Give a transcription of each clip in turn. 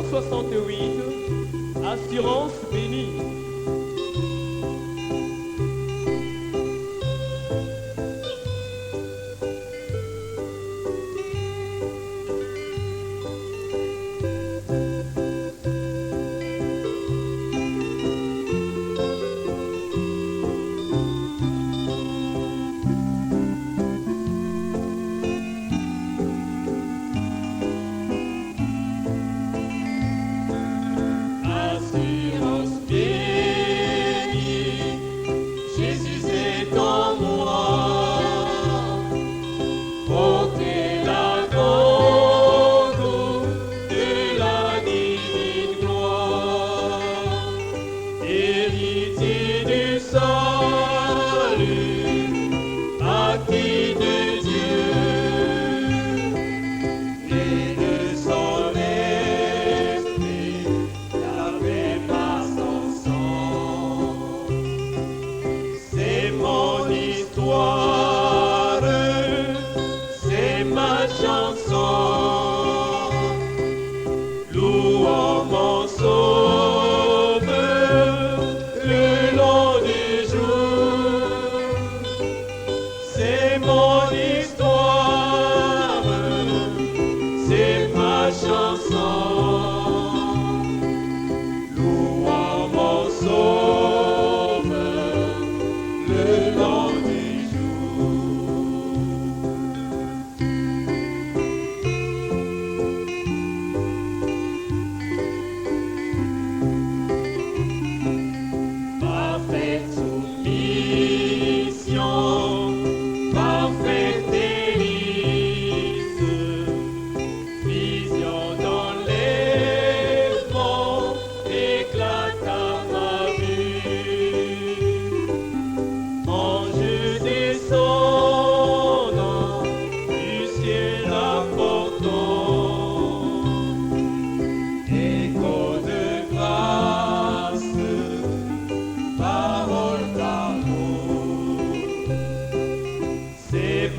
68, assurance bénie.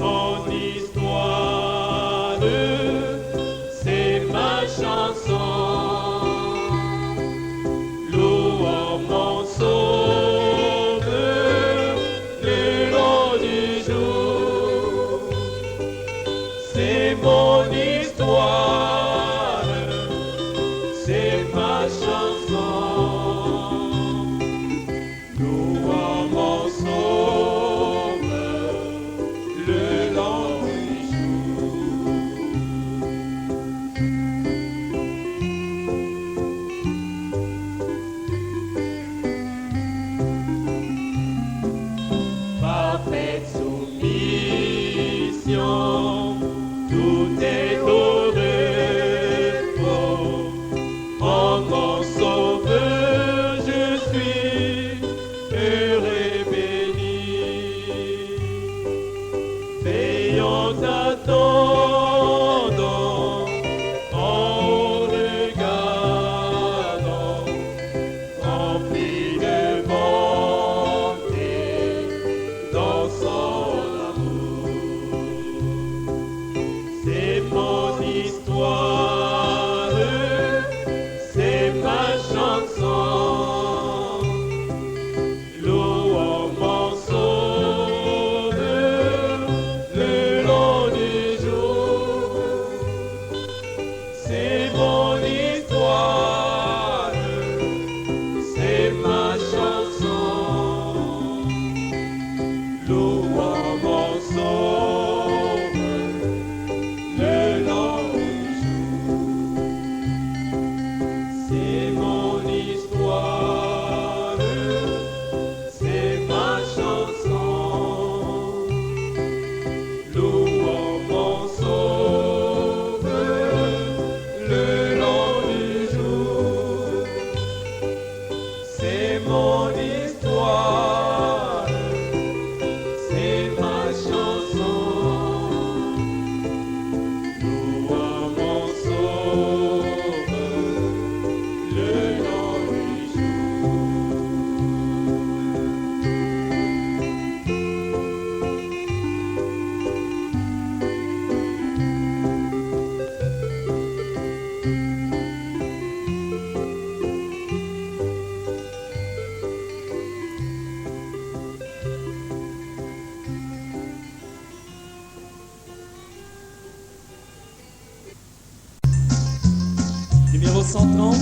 Mon numéro 130.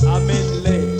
Amène-les.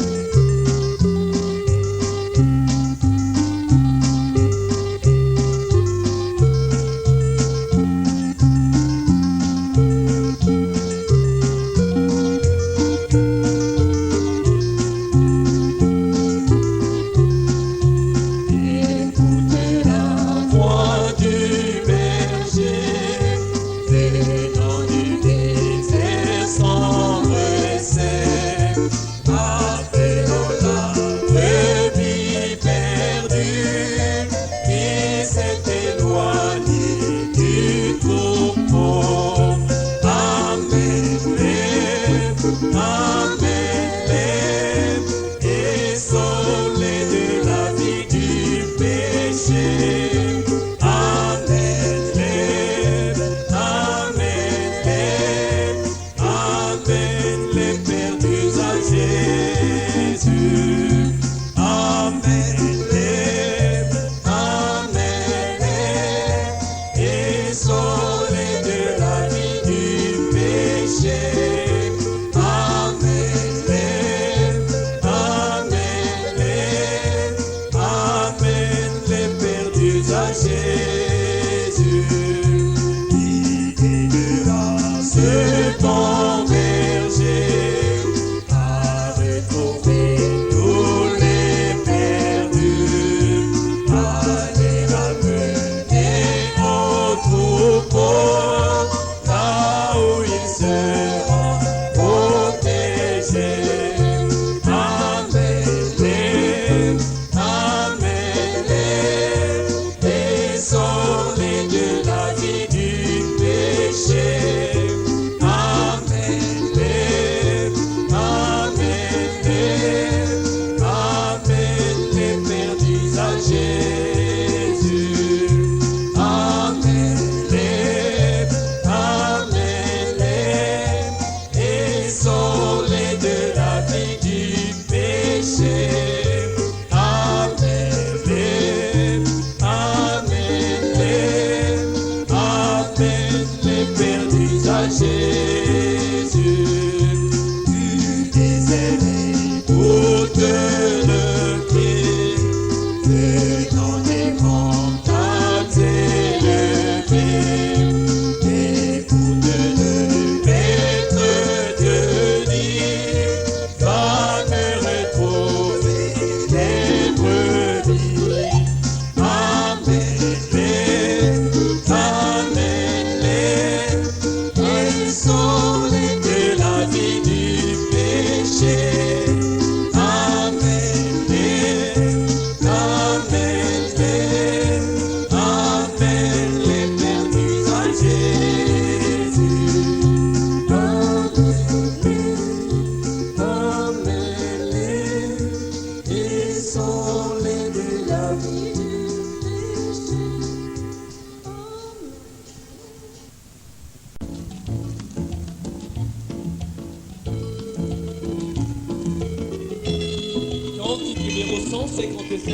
Numéro 155.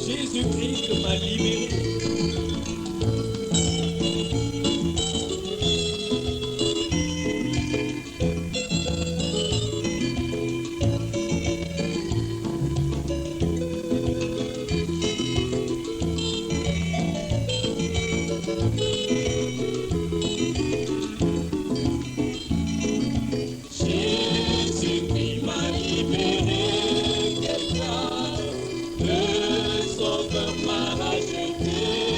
Jésus-Christ m'a libéré. Le sauveur m'a racheté.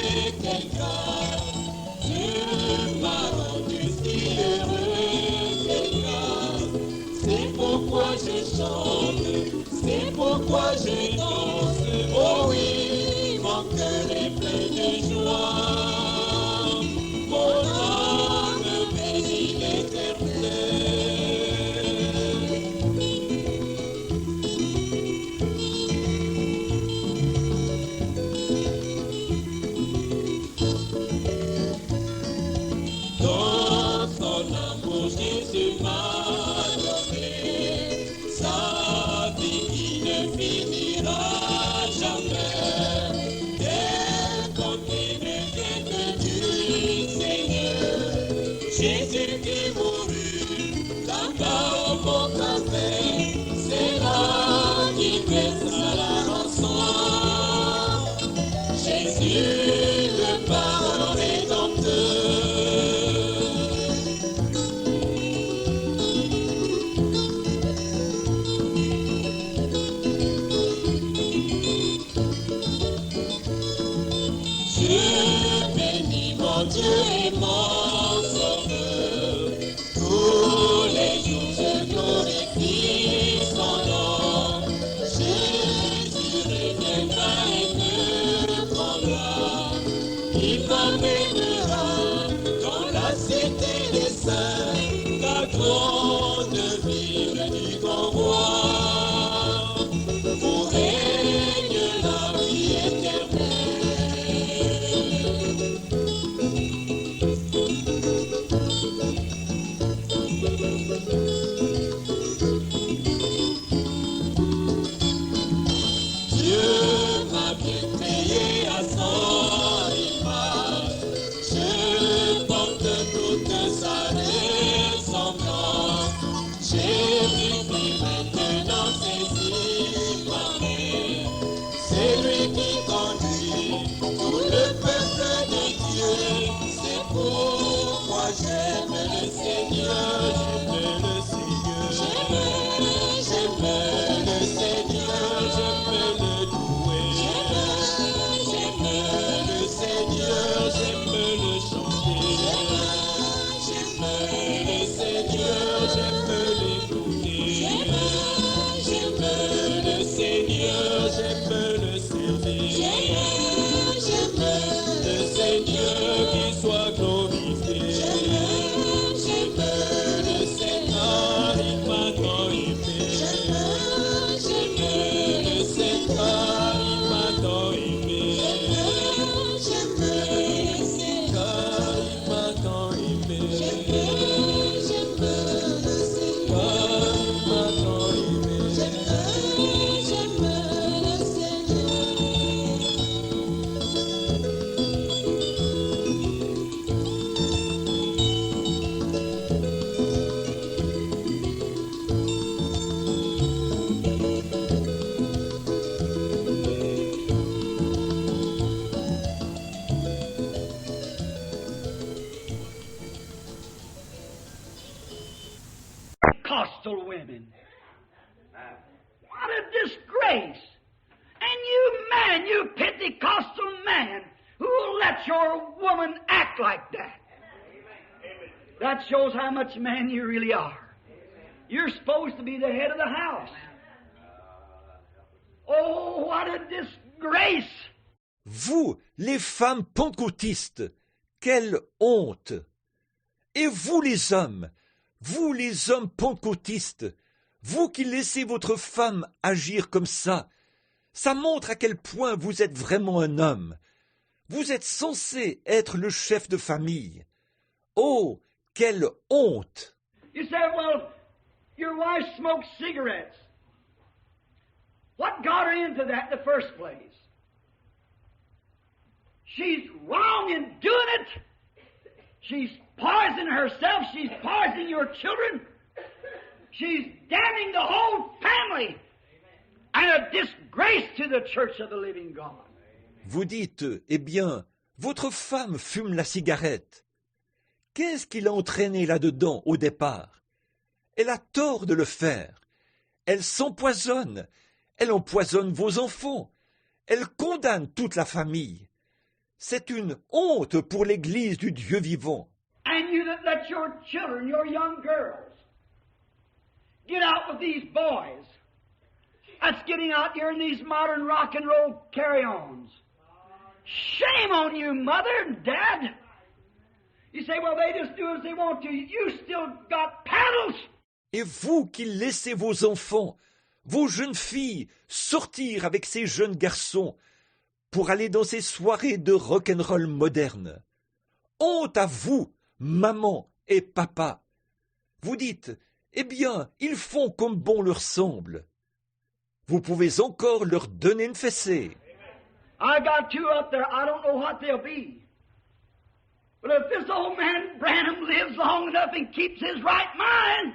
Jésus, le parrain rédempteur. Je bénis mon Dieu et mon Sauveur. Tous les jours je glorifie son nom. Jésus reviendra et me prendra. Il m'amènera dans la cité des saints, la grande ville du grand roi. Pour règne la vie éternelle. Dieu m'a bien créé à son image. Je porte toute sa ressemblance. Jésus-Christ maintenant saisit ma main. C'est lui qui conduit tout le peuple de Dieu. C'est pourquoi j'aime le Seigneur, j'aime le Seigneur. J'aime le Seigneur, j'aime le louer. J'aime le Seigneur, j'aime le chanter. J'aime le Seigneur, j'aime l'écouter. J'aime le Seigneur, j'aime le servir. J'aime le Seigneur qui soit glorifié. J'aime le Seigneur, il m'a tant aimé. J'aime le Seigneur, il m'a tant aimé. J'aime le Seigneur, il m'a tant aimé. J'aime le Seigneur, il m'a tant aimé. J'aime le Seigneur. Pentecostal women. What a disgrace. And you man, you Pentecostal man, who'll let your woman act like that? That shows how much man you really are. You're supposed to be the head of the house. Oh, what a disgrace. Vous, les femmes pentecôtistes, quelle honte! Et vous les hommes pentecôtistes, vous qui laissez votre femme agir comme ça montre à quel point vous êtes vraiment un homme. Vous êtes censé être le chef de famille. Oh, quelle honte! You say, well, your wife smokes cigarettes. What got her into that in the first place? She's wrong in doing it. She's poisoning herself. She's poisoning your children. She's damning the whole family. And a disgrace to the church of the living God. Vous dites, eh bien, votre femme fume la cigarette. Qu'est-ce qui l'a entraîné là-dedans au départ? Elle a tort de le faire. Elle s'empoisonne. Elle empoisonne vos enfants. Elle condamne toute la famille. C'est une honte pour l'Église du Dieu vivant. And you that let your children, your young girls, get out with these boys. That's getting out here in these modern rock and roll carry-ons. Shame on you, mother and dad. You say, well, they just do as they want to. You still got paddles. Et vous qui laissez vos enfants, vos jeunes filles, sortir avec ces jeunes garçons pour aller dans ces soirées de rock'n'roll moderne. Honte à vous, maman et papa. Vous dites, eh bien, ils font comme bon leur semble. Vous pouvez encore leur donner une fessée. I got two up there. I don't know what they'll be. But if this old man Branham lives long enough and keeps his right mind,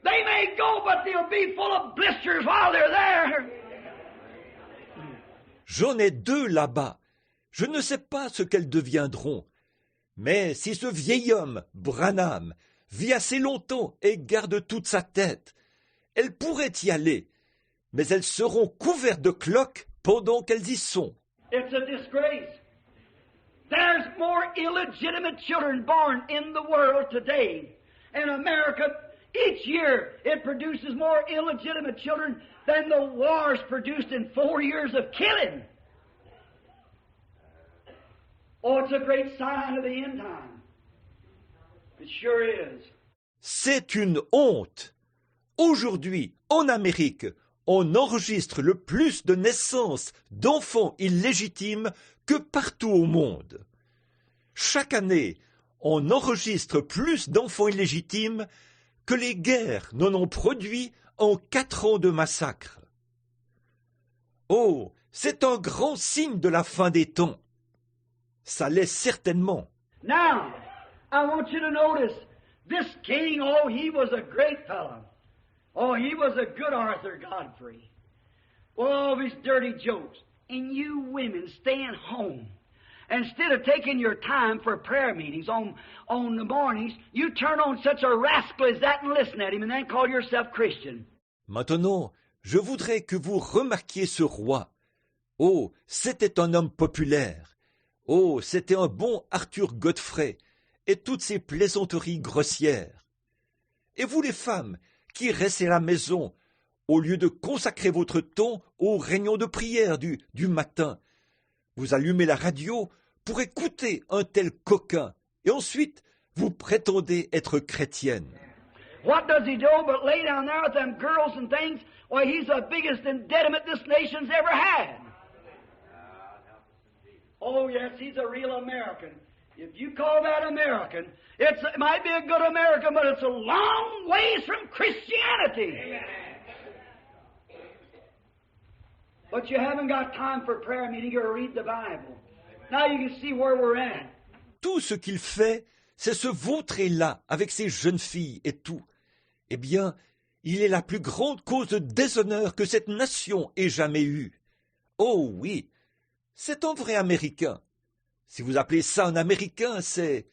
they may go, but they'll be full of blisters while they're there. J'en ai deux là-bas. Je ne sais pas ce qu'elles deviendront. Mais si ce vieil homme, Branham, vit assez longtemps et garde toute sa tête, elles pourraient y aller, mais elles seront couvertes de cloques pendant qu'elles y sont. It's a disgrace. There's more illegitimate children born in the world today. In America, each year it produces more illegitimate children than the wars produced in 4 years of killing. Oh, it's a great sign of the end time. It sure is. C'est une honte. Aujourd'hui, en Amérique, on enregistre le plus de naissances d'enfants illégitimes que partout au monde. Chaque année, on enregistre plus d'enfants illégitimes que les guerres n'en ont produit en 4 ans de massacre. Oh, c'est un grand signe de la fin des temps. Ça l'est certainement. Now, I want you to notice, this king, oh, he was a great fellow. Oh, he was a good Arthur Godfrey. All of his dirty jokes. And you women staying home. Instead of taking your time for prayer meetings on the mornings, you turn on such a rascal as that and listen at him and then call yourself Christian. Maintenant, je voudrais que vous remarquiez ce roi. Oh, c'était un homme populaire. Oh, c'était un bon Arthur Godfrey, et toutes ces plaisanteries grossières. Et vous les femmes, qui restez à la maison, au lieu de consacrer votre temps aux réunions de prière du matin, vous allumez la radio pour écouter un tel coquin, et ensuite vous prétendez être chrétienne. What does he do but lay down there with them girls and things? Why, he's the biggest indebtedment this nation's ever had. Oh, yes, he's a real American. If you call that American, it might be a good American, but it's a long ways from Christianity. Amen. But you haven't got time for prayer meeting or read the Bible. Now you can see where we're at. Tout ce qu'il fait, c'est se vautrer là, avec ses jeunes filles et tout. Eh bien, il est la plus grande cause de déshonneur que cette nation ait jamais eue. Oh oui, c'est un vrai Américain. Si vous appelez ça un Américain, c'est...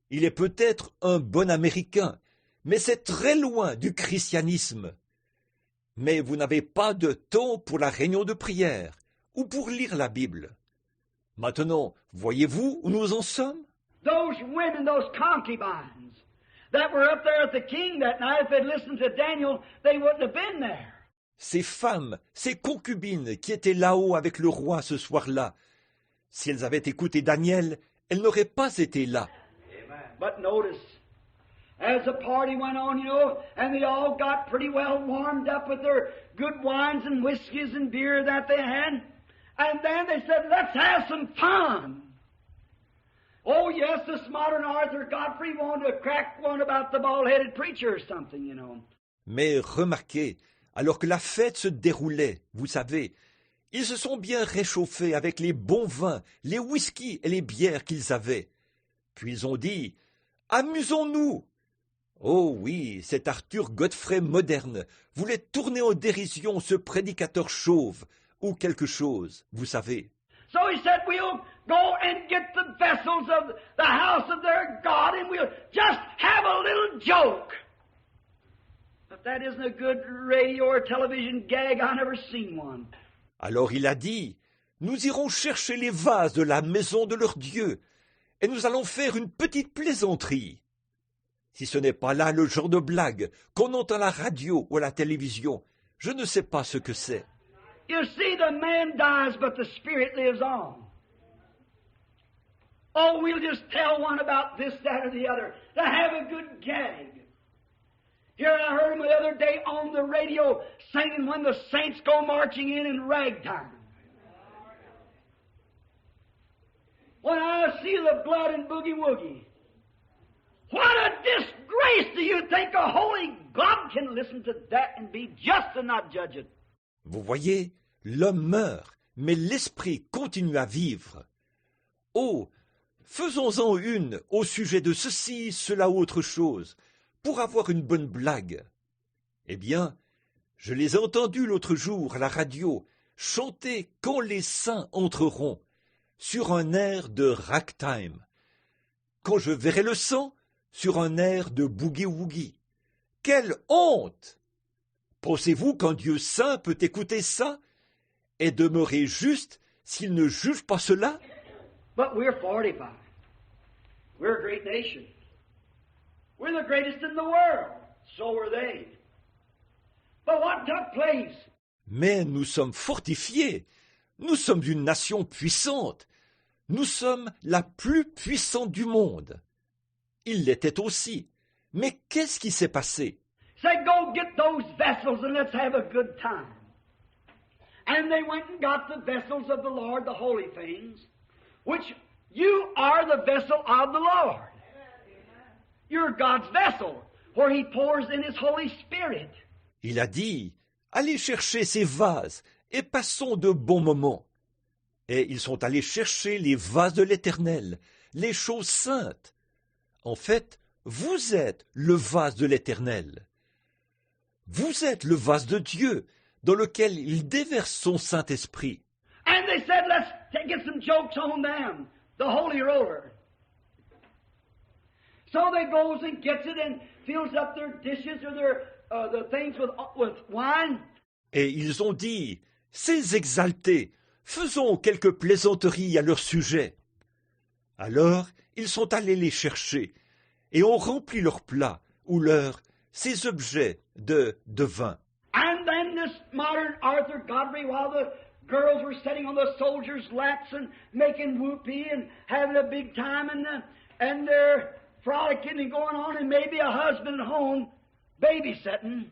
Il est peut-être un bon Américain, mais c'est très loin du christianisme. Mais vous n'avez pas de temps pour la réunion de prière ou pour lire la Bible. Maintenant, voyez-vous où nous en sommes? Those women, those concubines that were up there at the king that night, if they'd listened to Daniel, they wouldn't have been there. Ces femmes, ces concubines qui étaient là-haut avec le roi ce soir-là, si elles avaient écouté Daniel, elles n'auraient pas été là. But notice, as the party went on, you know, and they all got pretty well warmed up with their good wines and whiskeys and beer that they had, and then they said, let's have some fun. Oh, yes, this modern Arthur Godfrey wanted to crack one about the bald-headed preacher or something, you know. Mais remarquez, alors que la fête se déroulait, vous savez, ils se sont bien réchauffés avec les bons vins, les whisky et les bières qu'ils avaient. Puis ils ont dit « Amusons-nous !» Oh oui, cet Arthur Godfrey moderne voulait tourner en dérision ce prédicateur chauve, ou quelque chose, vous savez. So he said, we'll go and get the vessels of the house of their God and we'll just have a little joke. If that isn't a good radio or television gag, I've never seen one. Alors il a dit, nous irons chercher les vases de la maison de leur Dieu, et nous allons faire une petite plaisanterie. Si ce n'est pas là le genre de blague qu'on entend à la radio ou à la télévision, je ne sais pas ce que c'est. You see, the man dies, but the spirit lives on. Oh, we'll just tell one about this, that, or the other, to have a good gag. Here I heard him the other day on the radio singing when the saints go marching in ragtime. When I see the blood and boogie-woogie. What a disgrace! Do you think a holy God can listen to that and be just and not judge it? Vous voyez, l'homme meurt, mais l'esprit continue à vivre. Oh, faisons-en une au sujet de ceci, cela ou autre chose, pour avoir une bonne blague. Eh bien, je les ai entendus l'autre jour à la radio chanter quand les saints entreront. sur un air de ragtime. Quand je verrai le sang, sur un air de boogie-woogie. Quelle honte! Pensez-vous qu'un Dieu saint peut écouter ça et demeurer juste s'il ne juge pas cela? But we're 45. We're a great nation. We're the greatest in the world. So were they. But what took place? Mais nous sommes fortifiés. Nous sommes une nation puissante. Nous sommes la plus puissante du monde. Il l'était aussi. Mais qu'est-ce qui s'est passé? Said, go get those vessels and let's have a good time. And they went and got the vessels of the Lord, the holy things, which you are the vessel of the Lord. You're God's vessel, where He pours in His Holy Spirit. Il a dit, allez chercher ces vases et passons de bons moments. Et ils sont allés chercher les vases de l'Éternel, les choses saintes. En fait, vous êtes le vase de l'Éternel. Vous êtes le vase de Dieu, dans lequel il déverse son Saint-Esprit. And they said, let's get some jokes on them, the holy roller. So they goes and gets it and fills up their dishes or the things with wine. Et ils ont dit, ces exaltés, faisons quelques plaisanteries à leur sujet. Alors, ils sont allés les chercher et ont rempli leurs plats ou ces objets de vin. And then this modern Arthur Godfrey, while the girls were sitting on the soldiers' laps and making whoopee and having a big time, and they're frolicking and going on, and maybe a husband at home babysitting,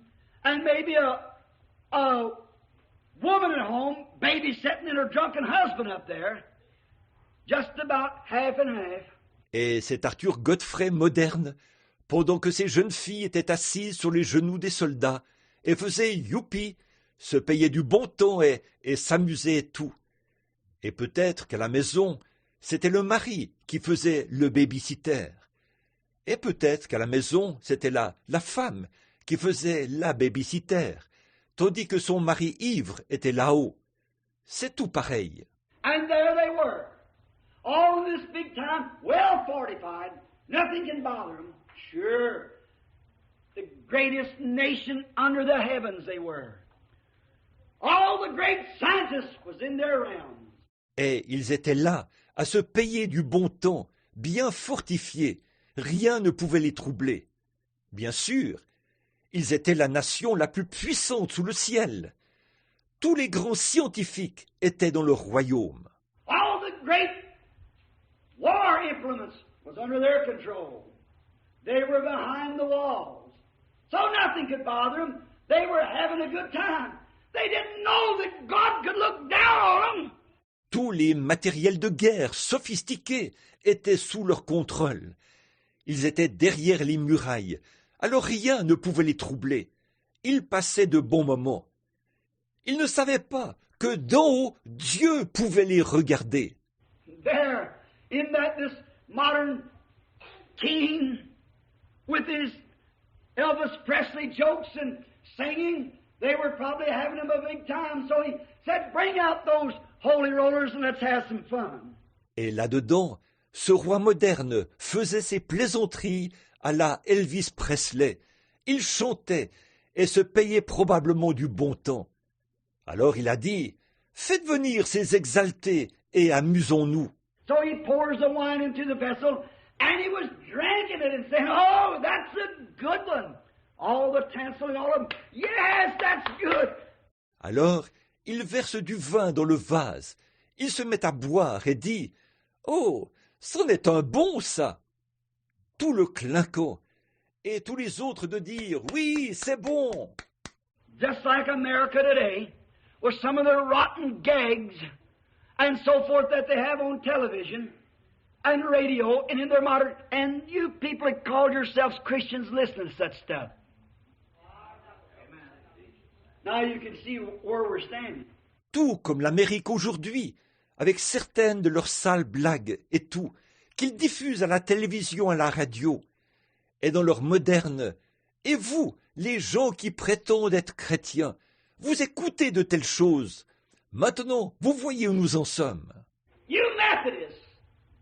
and maybe a woman at home babysitting and her drunken husband up there, just about half and half. Et cet Arthur Godfrey moderne, pendant que ces jeunes filles étaient assises sur les genoux des soldats et faisaient youpi, se payaient du bon temps et s'amusaient et tout. Et peut-être qu'à la maison, c'était le mari qui faisait le baby-sitter. Et peut-être qu'à la maison, c'était la femme qui faisait la baby-sitter, tandis que son mari ivre était là-haut. C'est tout pareil. And there they were, all this big time, well fortified, nothing can bother them. Sure, the greatest nation under the heavens they were. All the great scientists was in their realms. Et ils étaient là, à se payer du bon temps, bien fortifiés. Rien ne pouvait les troubler. Bien sûr, ils étaient la nation la plus puissante sous le ciel. Tous les grands scientifiques étaient dans leur royaume. All the great war implements was under their control. They were behind the walls. So nothing could bother them. They were having a good time. They didn't know that God could look down on them. Tous les matériels de guerre sophistiqués étaient sous leur contrôle. Ils étaient derrière les murailles, alors rien ne pouvait les troubler. Ils passaient de bons moments. Ils ne savaient pas que d'en haut, Dieu pouvait les regarder. There, in this modern king with his Elvis Presley jokes and singing, they were probably having him a big time. So he said, bring out those holy rollers and let's have some fun. Et là-dedans, ce roi moderne faisait ses plaisanteries à la Elvis Presley. Il chantait et se payait probablement du bon temps. Alors il a dit, faites venir ces exaltés et amusons-nous. So he pours the wine into the vessel, and he was drinking it and saying, oh, that's a good one. All the tinsel and all of them, yes, that's good. Alors il verse du vin dans le vase. Il se met à boire et dit, oh, c'en est un bon, ça. Tout le clinquant, et tous les autres de dire, oui, c'est bon. Just like America today, with some of their rotten gags and so forth that they have on television and radio and in their modern, and you people that call yourselves Christians listen to such stuff. Now you can see where we're standing. Tout comme l'Amérique aujourd'hui, avec certaines de leurs sales blagues et tout, qu'ils diffusent à la télévision, à la radio, et dans leur moderne. Et vous, les gens qui prétendent être chrétiens, vous écoutez de telles choses. Maintenant, vous voyez où nous en sommes. You Methodists,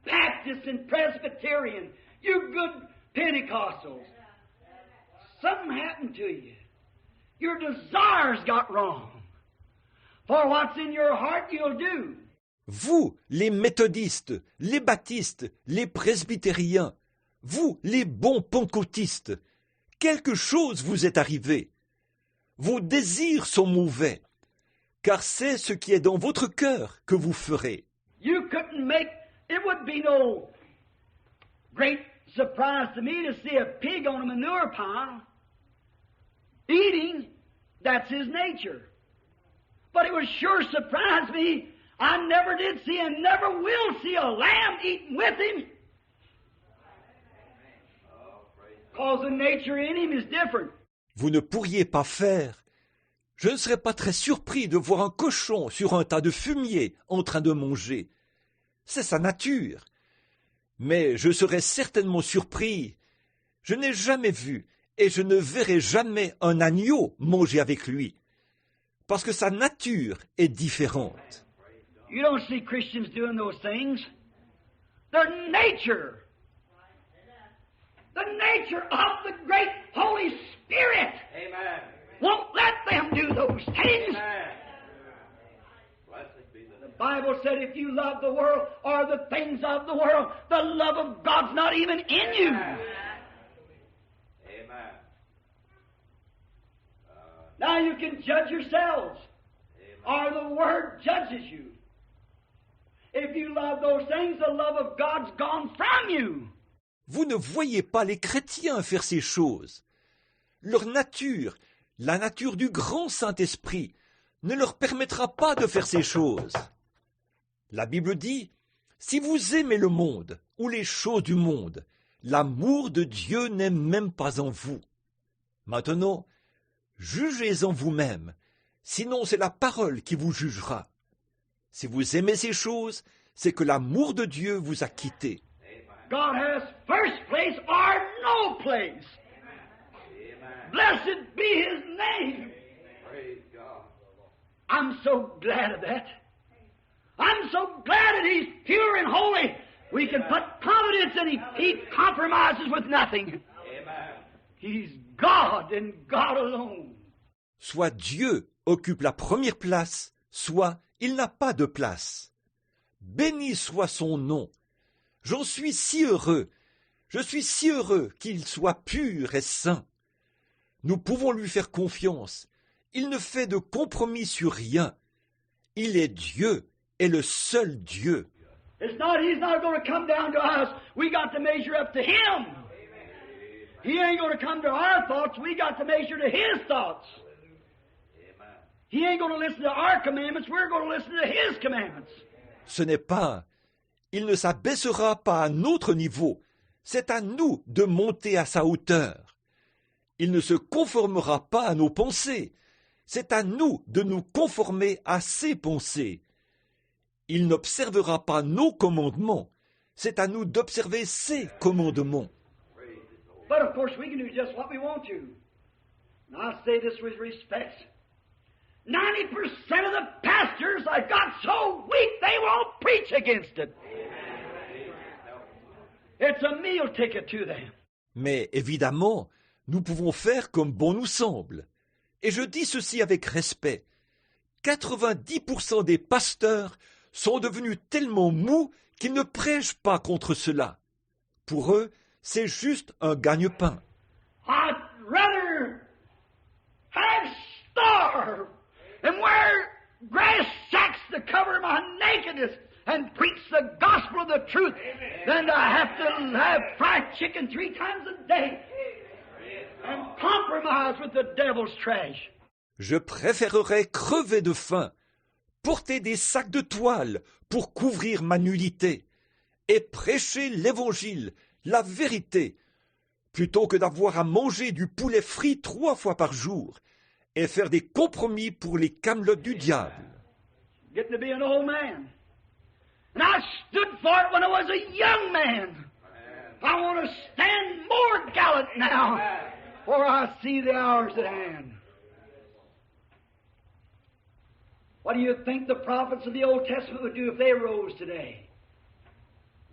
Baptists, and Presbyterian, you good Pentecostals, something happened to you. Your desires got wrong. For what's in your heart you'll do. Vous, les méthodistes, les baptistes, les presbytériens, vous, les bons pentecôtistes, quelque chose vous est arrivé. Vos désirs sont mauvais, car c'est ce qui est dans votre cœur que vous ferez. You couldn't make, it would be no great surprise to me to see a pig on a manure pile eating. That's his nature. But it would sure surprise me. I never did see and never will see a lamb eating with him. Because the nature in him is different. Vous ne pourriez pas faire. Je ne serais pas très surpris de voir un cochon sur un tas de fumier en train de manger. C'est sa nature. Mais je serais certainement surpris. Je n'ai jamais vu et je ne verrai jamais un agneau manger avec lui. Parce que sa nature est différente. You don't see Christians doing those things. Their nature. The nature of the great Holy Spirit. Amen. Won't let them do those things. Amen. Blessed be the The Bible said if you love the world or the things of the world, the love of God's not even in you. Amen. Now you can judge yourselves, or the Word judges you. If you love those things, the love of God's gone from you. Vous ne voyez pas les chrétiens faire ces choses. Leur nature, la nature du grand Saint-Esprit, ne leur permettra pas de faire ces choses. La Bible dit, si vous aimez le monde ou les choses du monde, l'amour de Dieu n'est même pas en vous. Maintenant, jugez en vous-même, sinon c'est la parole qui vous jugera. Si vous aimez ces choses, c'est que l'amour de Dieu vous a quitté. God has first place or no place. Blessed be His name. Praise God. I'm so glad of that. I'm so glad that He's pure and holy. We can put confidence in Him. He compromises with nothing. Amen. He's God and God alone. Soit Dieu occupe la première place, soit il n'a pas de place. Béni soit son nom. J'en suis si heureux. Je suis si heureux qu'il soit pur et saint. Nous pouvons lui faire confiance. Il ne fait de compromis sur rien. Il est Dieu et le seul Dieu. He's not going to come down to us. We got to measure up to Him. He ain't going to come to our thoughts. We got to measure to His thoughts. He ain't going to listen to our commandments. We're going to listen to His commandments. Ce n'est pas. Il ne s'abaissera pas à notre niveau. C'est à nous de monter à sa hauteur. Il ne se conformera pas à nos pensées. C'est à nous de nous conformer à ses pensées. Il n'observera pas nos commandements. C'est à nous d'observer ses commandements. But of course we can do just what we want to. And I say this with respect. 90% of the pastors have got so weak they won't preach against it. It's a meal ticket to them. Mais évidemment, nous pouvons faire comme bon nous semble. Et je dis ceci avec respect. 90% des pasteurs sont devenus tellement mous qu'ils ne prêchent pas contre cela. Pour eux, c'est juste un gagne-pain. I'd rather have starved and wear grass sacks to cover my nakedness and preach the gospel of the truth than to have fried chicken 3 times a day and compromise with the devil's trash. Je préférerais crever de faim, porter des sacs de toile pour couvrir ma nudité et prêcher l'évangile, la vérité, plutôt que d'avoir à manger du poulet frit 3 fois par jour et faire des compromis pour les camelotes du diable. Getting to be an old man. And I stood for it when I was a young man. I want to stand more gallant now, for I see the hours at hand. What do you think the prophets of the Old Testament would do if they rose today?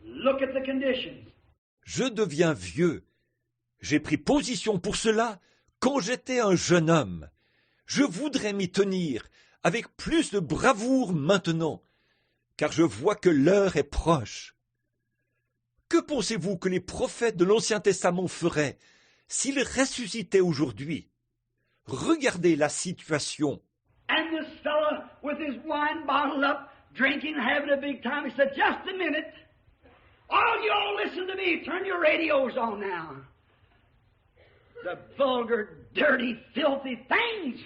Look at the conditions. Je deviens vieux. J'ai pris position pour cela quand j'étais un jeune homme. Je voudrais m'y tenir avec plus de bravoure maintenant, car je vois que l'heure est proche. Que pensez-vous que les prophètes de l'Ancien Testament feraient s'ils ressuscitaient aujourd'hui? Regardez la situation. And this fellow with his wine bottle up, drinking, having a big time, he said, just a minute. All you all listen to me. Turn your radios on now. The vulgar, dirty, filthy things.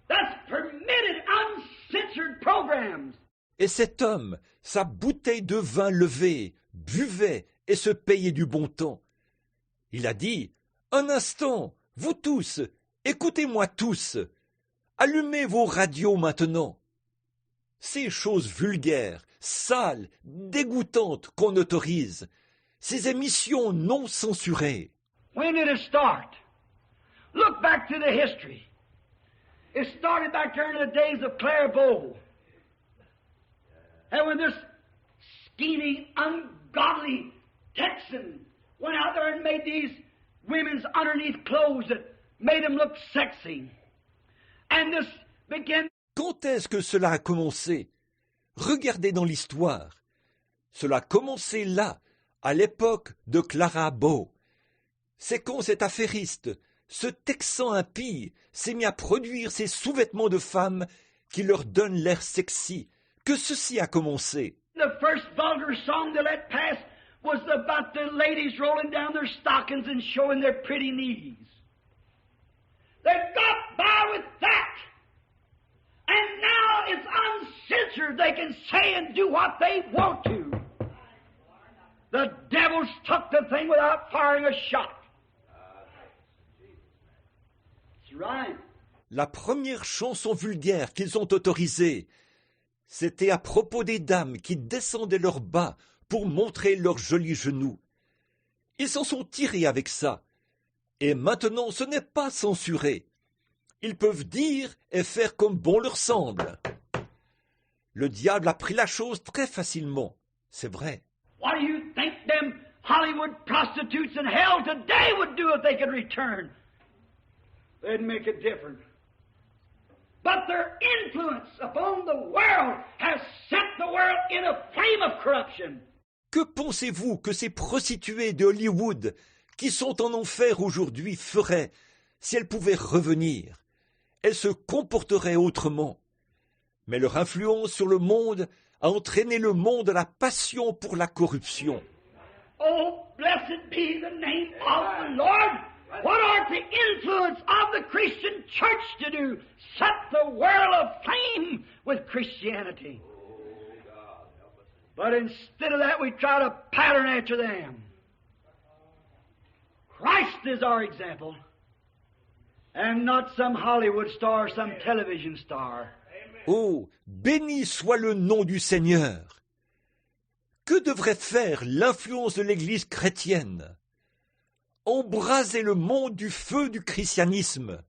That's permitted, uncensored programs. Et cet homme, sa bouteille de vin levée, buvait et se payait du bon temps. Il a dit, « Un instant, vous tous, écoutez-moi tous. Allumez vos radios maintenant. » Ces choses vulgaires, sales, dégoûtantes qu'on autorise, ces émissions non censurées. When did it start? Look back to the history. It started back during the days of Claire Bow. And when this scheming, ungodly Texan went out there and made these women's underneath clothes that made them look sexy. And this began... Quand est-ce que cela a commencé? Regardez dans l'histoire. Cela a commencé là, à l'époque de Clara Bow. C'est quand cet affairiste, ce Texan impie, s'est mis à produire ces sous-vêtements de femmes qui leur donnent l'air sexy, que ceci a commencé. The first vulgar song they let pass was about the ladies rolling down their stockings and showing their pretty knees. They got by with that. And now it's uncensored. They can say and do what they want to. The devils took the thing without firing a shot. That's right. La première chanson vulgaire qu'ils ont autorisée, c'était à propos des dames qui descendaient leurs bas pour montrer leurs jolis genoux. Ils s'en sont tirés avec ça. Et maintenant, ce n'est pas censuré. Ils peuvent dire et faire comme bon leur semble. Le diable a pris la chose très facilement, c'est vrai. What do you think them Hollywood prostitutes in hell today would do if they could return? They'd make a difference. But their influence upon the world has set the world in a flame of corruption. Que pensez-vous que ces prostituées de Hollywood, qui sont en enfer aujourd'hui, feraient si elles pouvaient revenir? Elles se comporteraient autrement. Mais leur influence sur le monde a entraîné le monde à la passion pour la corruption. Oh, blessed be the name of the Lord. What ought the influence of the Christian church to do? Set the world aflame with Christianity. But instead of that, we try to pattern after them. Christ is our example, and not some Hollywood star or some television star. Oh, béni soit le nom du Seigneur! Que devrait faire l'influence de l'Église chrétienne? Embraser le monde du feu du christianisme.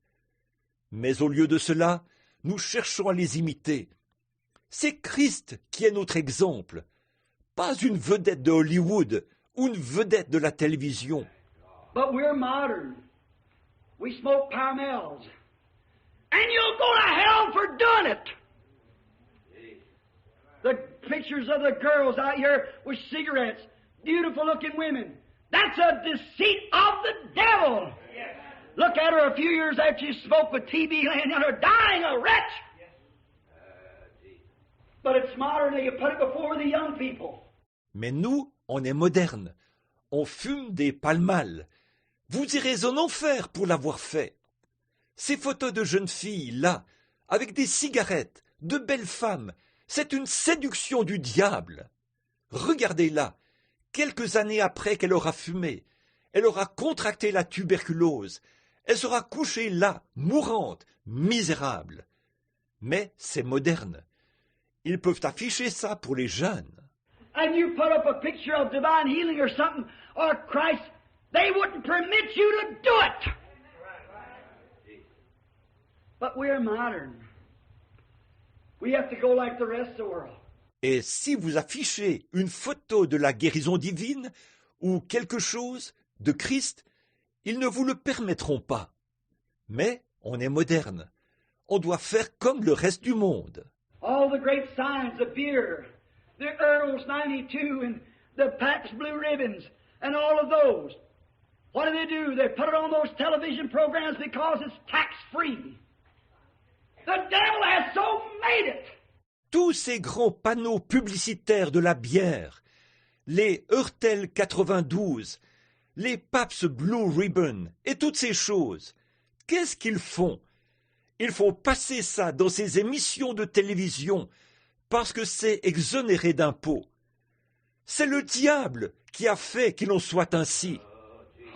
Mais au lieu de cela, nous cherchons à les imiter. C'est Christ qui est notre exemple, pas une vedette de Hollywood ou une vedette de la télévision. But we're modern. We smoke Parmels. And you'll go to hell for doing it. The pictures of the girls out here with cigarettes, beautiful looking women. That's a deceit of the devil. Look at her a few years after you spoke with TB laying on her, dying a wretch. But it's modern, and you put it before the young people. Mais nous, on est modernes. On fume des Pall-Mall. Vous irez en enfer pour l'avoir fait. Ces photos de jeunes filles, là, avec des cigarettes, de belles femmes, c'est une séduction du diable. Regardez-la. Quelques années après qu'elle aura fumé, elle aura contracté la tuberculose. Elle sera couchée là, mourante, misérable. Mais c'est moderne. Ils peuvent afficher ça pour les jeunes. And you put up a picture of divine healing or something, or Christ, they wouldn't permit you to do it. But we're modern. We have to go like the rest of the world. Et si vous affichez une photo de la guérison divine ou quelque chose de Christ, ils ne vous le permettront pas. Mais on est moderne. On doit faire comme le reste du monde. All the great signs, the beer, the Earl's 92 and the Pabst Blue Ribbons and all of those. What do? They put it on those television programs because it's tax-free. The devil has so made it. Tous ces grands panneaux publicitaires de la bière, les Heurtel 92, les Pabst Blue Ribbon et toutes ces choses, qu'est-ce qu'ils font? Ils font passer ça dans ces émissions de télévision parce que c'est exonéré d'impôts. C'est le diable qui a fait qu'il en soit ainsi.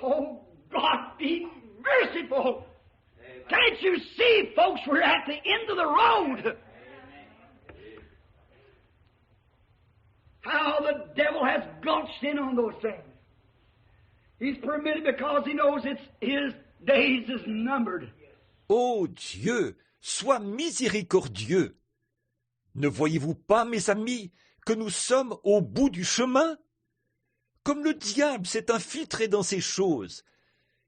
Oh, God, be merciful. Can't you see, folks, we're at the end of the road? How the devil has gulched in on those things. He's permitted because he knows his days is numbered. Ô Dieu, sois miséricordieux. Ne voyez-vous pas, mes amis, que nous sommes au bout du chemin? Comme le diable s'est infiltré dans ces choses,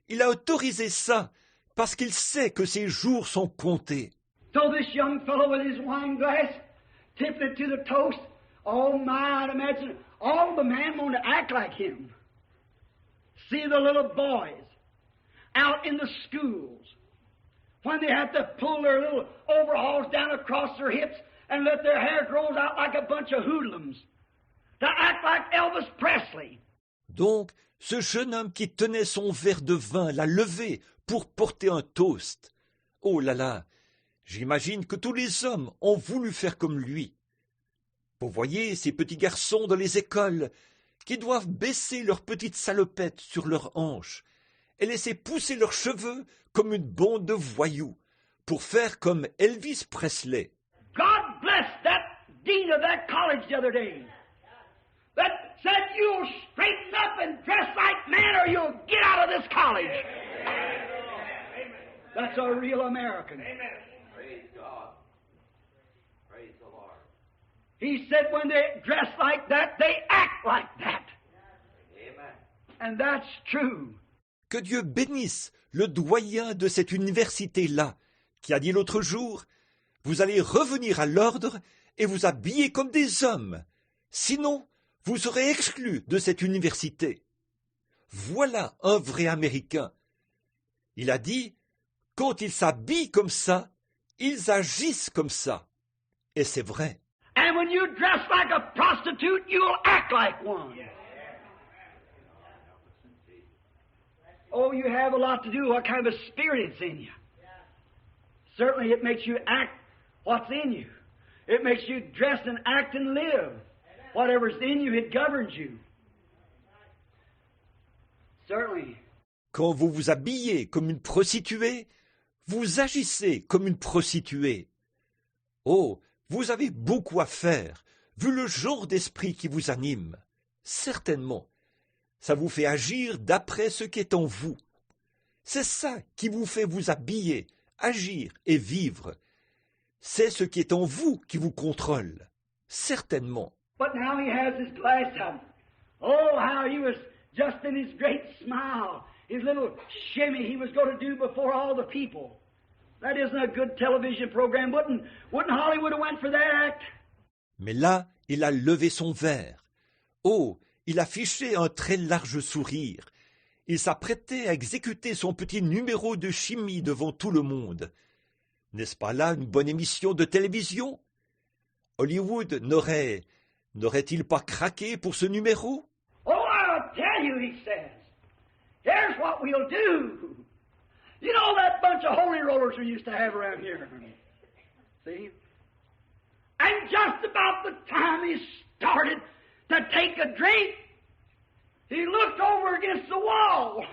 il a autorisé ça parce qu'il sait que ses jours sont comptés. So this young fellow with his wine glass, tipping it to the toast, oh my, I'd imagine all the men want to act like him. See the little boys out in the schools, when they have to pull their little overalls down across their hips and let their hair grow out like a bunch of hoodlums, to act like Elvis Presley. Donc, ce jeune homme qui tenait son verre de vin l'a levé pour porter un toast. Oh là là, j'imagine que tous les hommes ont voulu faire comme lui. Vous voyez ces petits garçons dans les écoles qui doivent baisser leurs petites salopettes sur leurs hanches et laisser pousser leurs cheveux comme une bande de voyous pour faire comme Elvis Presley. God bless that dean of that college the other day that said you'll straighten up and dress like men or you'll get out of this college. That's a real American. Praise God. Praise the Lord. He said when they dress like that, they act like that. Amen. And that's true. Que Dieu bénisse le doyen de cette université-là, qui a dit l'autre jour, « Vous allez revenir à l'ordre et vous habiller comme des hommes. Sinon, vous serez exclus de cette université. » Voilà un vrai Américain. Il a dit, « Quand ils s'habillent comme ça, ils agissent comme ça. » Et c'est vrai. And when you dress like a prostitute, you'll act like one. Oh, you have a lot to do what kind of a spirit it's in you. Certainly it makes you act what's in you. It makes you dress and act and live. Whatever's in you, it governs you. Certainly. Quand vous vous habillez comme une prostituée, vous agissez comme une prostituée. Oh, vous avez beaucoup à faire, vu le genre d'esprit qui vous anime. Certainement. Ça vous fait agir d'après ce qui est en vous. C'est ça qui vous fait vous habiller, agir et vivre. C'est ce qui est en vous qui vous contrôle. Certainement. But now he has his glass up. Oh, how he was just in his great smile, his little shimmy he was going to do before all the people. That isn't a good television program. Wouldn't Hollywood have went for that act? Mais là, il a levé son verre. Oh, il affichait un très large sourire. Il s'apprêtait à exécuter son petit numéro de chimie devant tout le monde. N'est-ce pas là une bonne émission de télévision? Hollywood n'aurait-il pas craqué pour ce numéro? Oh, I'll tell you, he says. Here's what we'll do. You know that bunch of holy rollers we used to have around here? See? And just about the time he started to take a drink, he looked over against the wall.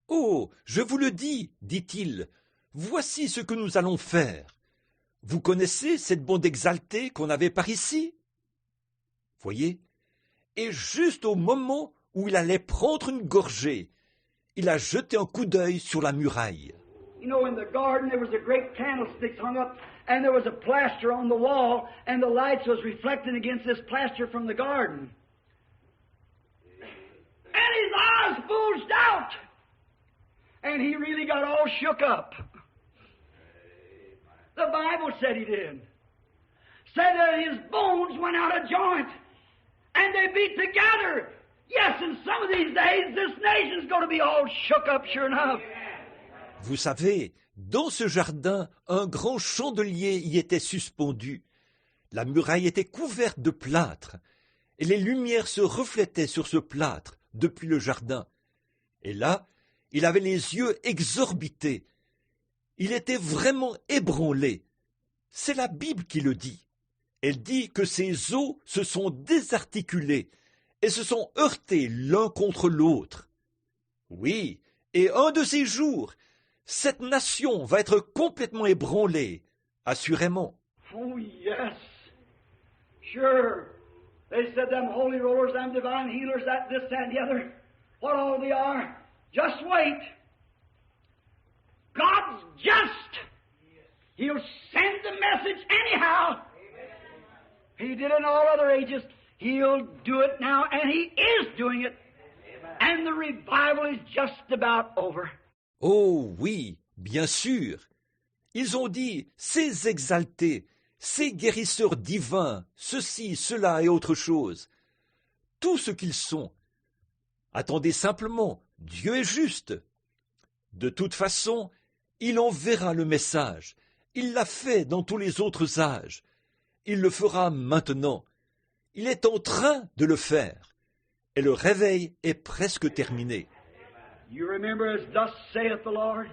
Oh, je vous le dis, dit-il, voici ce que nous allons faire. Vous connaissez cette bande exaltée qu'on avait par ici? Voyez? Et juste au moment où il allait prendre une gorgée, il a jeté un coup d'œil sur la muraille. You know, in the garden there was a great candlestick hung up and there was a plaster on the wall, and the lights was reflecting against this plaster from the garden. And his eyes bulged out. And he really got all shook up. The Bible said he did. Said that his bones went out of joint. And they beat together. Yes, in some of these days, this nation's going to be all shook up, sure enough. Vous savez, dans ce jardin, un grand chandelier y était suspendu. La muraille était couverte de plâtre, et les lumières se reflétaient sur ce plâtre depuis le jardin. Et là, il avait les yeux exorbités. Il était vraiment ébranlé. C'est la Bible qui le dit. Elle dit que ses os se sont désarticulés et se sont heurtés l'un contre l'autre. Oui, et un de ces jours, cette nation va être complètement ébranlée, assurément. Oh, yes. Sure. They said them holy rollers, them divine healers, that, this, that, and the other. What all they are. Just wait. God's just. He'll send the message anyhow. He did it in all other ages. He'll do it now, and He is doing it. And the revival is just about over. Oh oui, bien sûr. Ils ont dit, ces exaltés, ces guérisseurs divins, ceci, cela et autre chose. Tout ce qu'ils sont. Attendez simplement, Dieu est juste. De toute façon, il enverra le message. Il l'a fait dans tous les autres âges. Il le fera maintenant. Il est en train de le faire. Et le réveil est presque terminé. You remember as thus saith the Lord?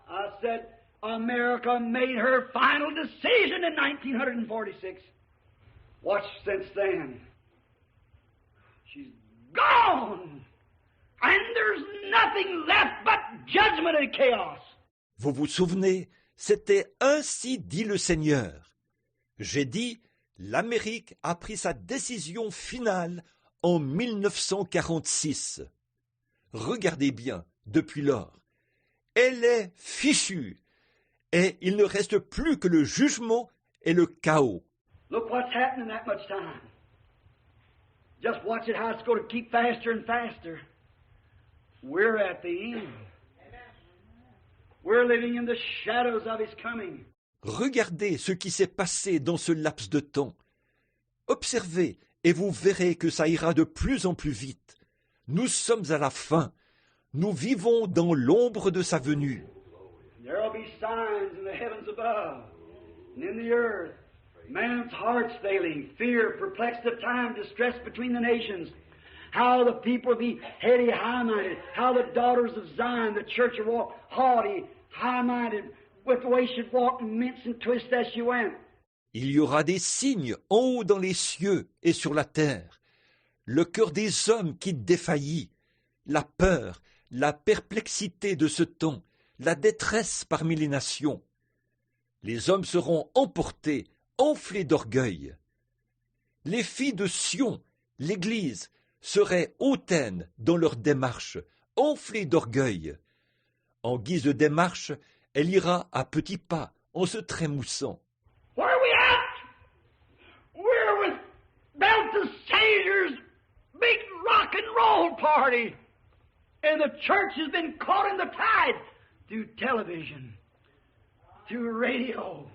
I said, America made her final decision in 1946. Watch since then. She's gone. And there's nothing left but judgment and chaos. Vous vous souvenez, c'était ainsi dit le Seigneur. J'ai dit, l'Amérique a pris sa décision finale en 1946. Regardez bien, depuis lors, elle est fichue, et il ne reste plus que le jugement et le chaos. Look what's happening that much time. Just watch it how it's going to keep faster and faster. We're at the end. We're living in the shadows of His coming. Regardez ce qui s'est passé dans ce laps de temps. Observez et vous verrez que ça ira de plus en plus vite. Nous sommes à la fin. Nous vivons dans l'ombre de sa venue. There will be signs in the heavens above and in the earth. Man's hearts failing, fear, perplexed of time, distress between the nations. How the people will be heady, high-minded. How the daughters of Zion, the church will walk haughty, high-minded, with the way she'd walk and mince and twist as she went. Il y aura des signes en haut dans les cieux et sur la terre. Le cœur des hommes qui défaillit, la peur, la perplexité de ce temps, la détresse parmi les nations. Les hommes seront emportés, enflés d'orgueil. Les filles de Sion, l'Église, seraient hautaines dans leur démarche, enflées d'orgueil. En guise de démarche, elle ira à petits pas, en se trémoussant. Where are we at? We're with Belteshazzar's big rock and roll party. And the church has been caught in the tide through television, through radio,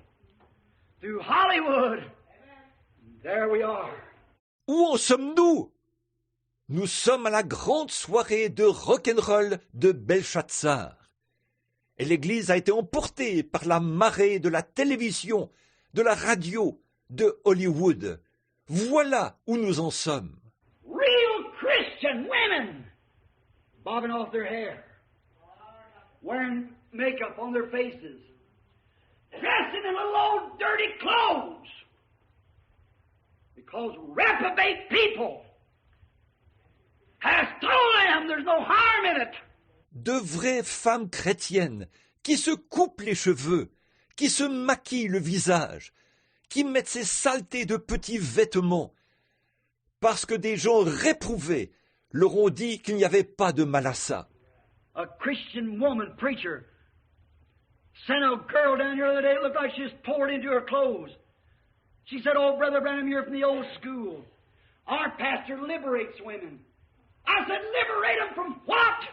through Hollywood. There we are. Où en sommes-nous? Nous sommes à la grande soirée de rock'n'roll de Belshazzar. Et l'Église a été emportée par la marée de la télévision, de la radio, de Hollywood. Voilà où nous en sommes. Real Christian women bobbing off their hair, wearing makeup on their faces, dressing in little old dirty clothes, because reprobate people has told them there's no harm in it. De vraies femmes chrétiennes qui se coupent les cheveux, qui se maquillent le visage, qui mettent ces saletés de petits vêtements, parce que des gens réprouvés leur ont dit qu'il n'y avait pas de mal à ça. A Christian woman preacher Sent a girl down here the other day, it looked like she was poured into her clothes. She said, "Oh, Brother Branham, you're from the old school. Our pastor liberates women." I said, "Liberate them from what?"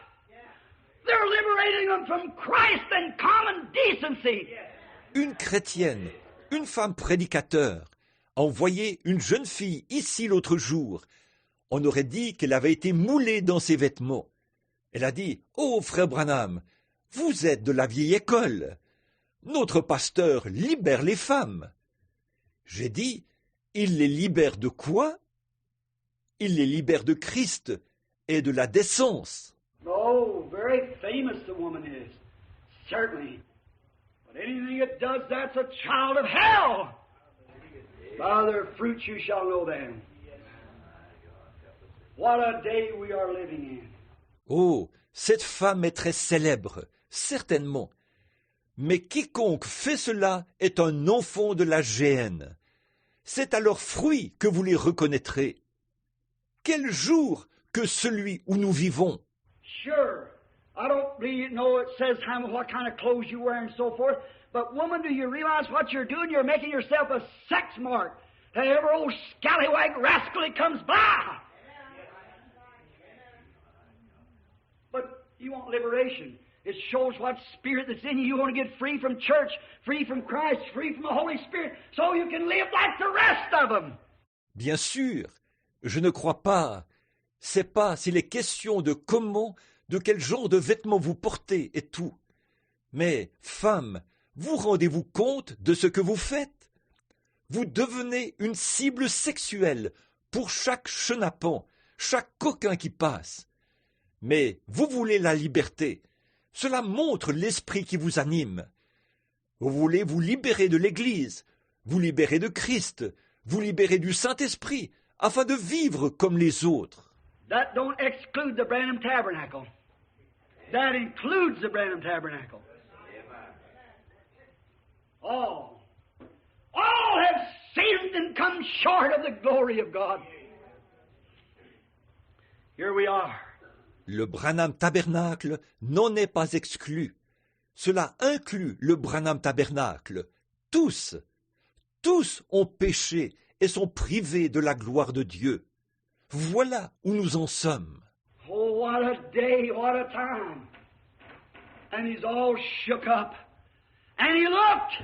They're liberating them from Christ and common decency. Une chrétienne, une femme prédicateur, a envoyé une jeune fille ici l'autre jour. On aurait dit qu'elle avait été moulée dans ses vêtements. Elle a dit, « Oh, frère Branham, vous êtes de la vieille école. Notre pasteur libère les femmes. » J'ai dit, « Il les libère de quoi? Il les libère de Christ et de la décence. » Oh, very famous the woman is, certainly. But anything that does that's a child of hell. By their fruits you shall know them. What a day we are living in. Oh, cette femme est très célèbre, certainement. Mais quiconque fait cela est un enfant de la géhenne. C'est à leurs fruits que vous les reconnaîtrez. Quel jour que celui où nous vivons! Sure, I don't really know it says what kind of clothes you wear and so forth, but woman, do you realize what you're doing? You're making yourself a sex mark to every old scallywag rascal that comes by. But you want liberation. It shows what spirit that's in you. You want to get free from church, free from Christ, free from the Holy Spirit, so you can live like the rest of them. Bien sûr, je ne crois pas. C'est pas s'il est question de comment, de quel genre de vêtements vous portez et tout. Mais, femme, vous rendez-vous compte de ce que vous faites? Vous devenez une cible sexuelle pour chaque chenapan, chaque coquin qui passe. Mais vous voulez la liberté. Cela montre l'esprit qui vous anime. Vous voulez vous libérer de l'Église, vous libérer de Christ, vous libérer du Saint-Esprit, afin de vivre comme les autres. That don't exclude the Branham Tabernacle. That includes the Branham Tabernacle. All have sinned and come short of the glory of God. Here we are. Le Branham Tabernacle n'en est pas exclu. Cela inclut le Branham Tabernacle. Tous ont péché et sont privés de la gloire de Dieu. Voilà où nous en sommes. Oh, what a day, what a time. And he's all shook up. And he looked,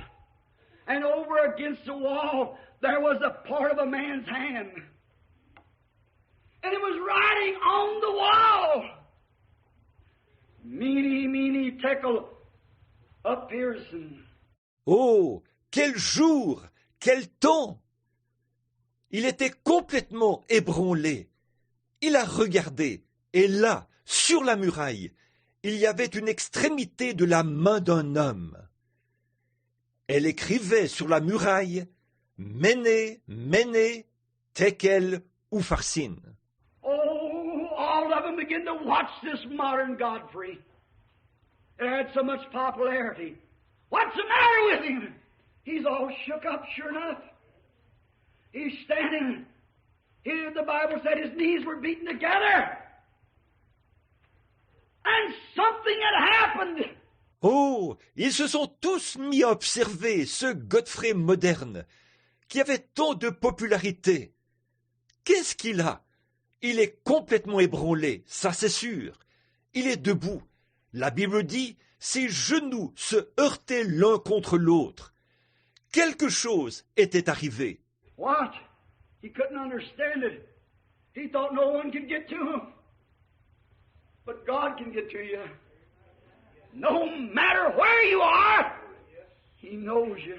and over against the wall there was a part of a man's hand. And it was writing on the wall. Meeny, tekel, up Pearson. Oh, quel jour, quel temps! Il était complètement ébranlé. Il a regardé, et là, sur la muraille, il y avait une extrémité de la main d'un homme. Elle écrivait sur la muraille « Méné, Tekel, Upharsin ». Oh, all of them begin to watch this modern Godfrey. It had so much popularity. What's the matter with him? He's all shook up, sure enough. He's standing. Here the Bible said his knees were beaten together. And something had happened. Oh, ils se sont tous mis à observer ce Godfrey moderne, qui avait tant de popularité. Qu'est-ce qu'il a? Il est complètement ébranlé, ça c'est sûr. Il est debout. La Bible dit, ses genoux se heurtaient l'un contre l'autre. Quelque chose était arrivé. What? He couldn't understand it. He thought no one could get to him. But God can get to you. No matter where you are, He knows you.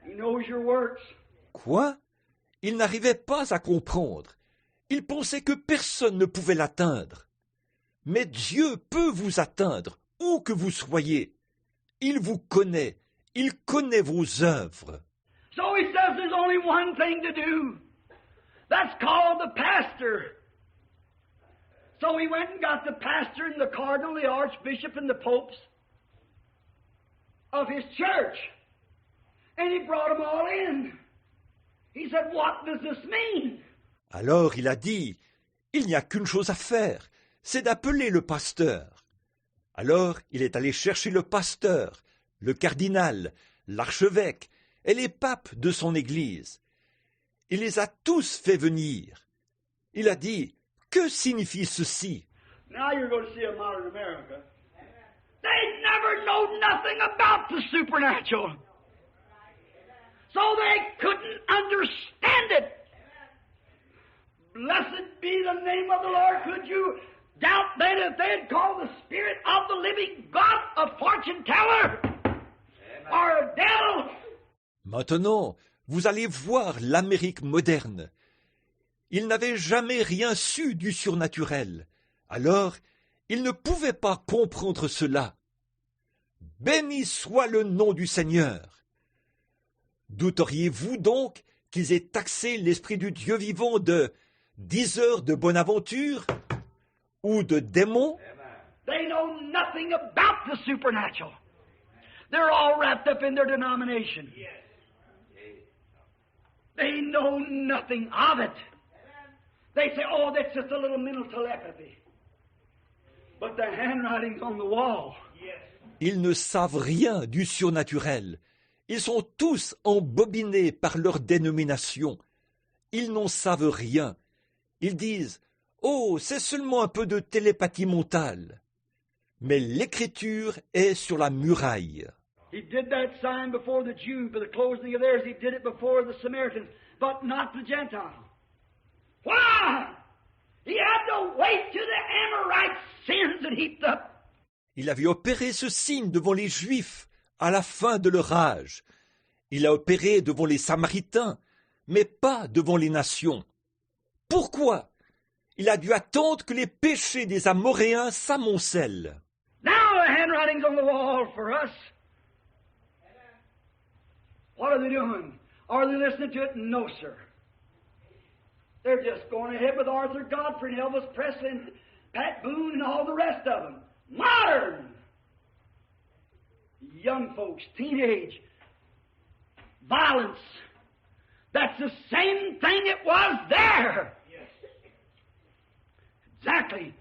He knows your works. Quoi? Il n'arrivait pas à comprendre. Il pensait que personne ne pouvait l'atteindre. Mais Dieu peut vous atteindre, où que vous soyez. Il vous connaît. Il connaît vos œuvres. So he says there's only one thing to do. That's called the pastor. So he went and got the pastor and the cardinal, the archbishop and the popes of his church. And he brought them all in. He said, what does this mean? Alors il a dit, il n'y a qu'une chose à faire, c'est d'appeler le pasteur. Alors il est allé chercher le pasteur le cardinal, l'archevêque et les papes de son Église. Il les a tous fait venir. Il a dit, que signifie ceci? Now you're going to see a modern America. They never know nothing about the supernatural. So they couldn't understand it. Blessed be the name of the Lord. Could you doubt that if they had called the Spirit of the living God a fortune teller or a devil? Maintenant, vous allez voir l'Amérique moderne. Ils n'avaient jamais rien su du surnaturel. Alors, ils ne pouvaient pas comprendre cela. Béni soit le nom du Seigneur. Douteriez-vous donc qu'ils aient taxé l'Esprit du Dieu vivant de diseurs de bonne aventure ou de démons? They know nothing about the supernatural. They're all wrapped up in their denomination. They know nothing of it. They say, oh, that's just a little mental telepathy. But the handwriting's on the wall. Ils ne savent rien du surnaturel. Ils sont tous embobinés par leur dénomination. Ils n'en savent rien. Ils disent, oh, c'est seulement un peu de télépathie mentale. Mais l'écriture est sur la muraille. He did that sign before the Jews, for the closing of theirs. He did it before the Samaritans, but not the Gentiles. Why? He had to wait till the Amorite sins had heaped up. Il avait opéré ce signe devant les Juifs à la fin de leur âge. Il a opéré devant les Samaritains, mais pas devant les nations. Pourquoi? Il a dû attendre que les péchés des Amoréens s'amoncellent. Now the handwriting's on the wall for us. What are they doing? Are they listening to it? No, sir. They're just going ahead with Arthur Godfrey and Elvis Presley and Pat Boone and all the rest of them. Modern! Young folks, teenage, violence. That's the same thing it was there. Exactly.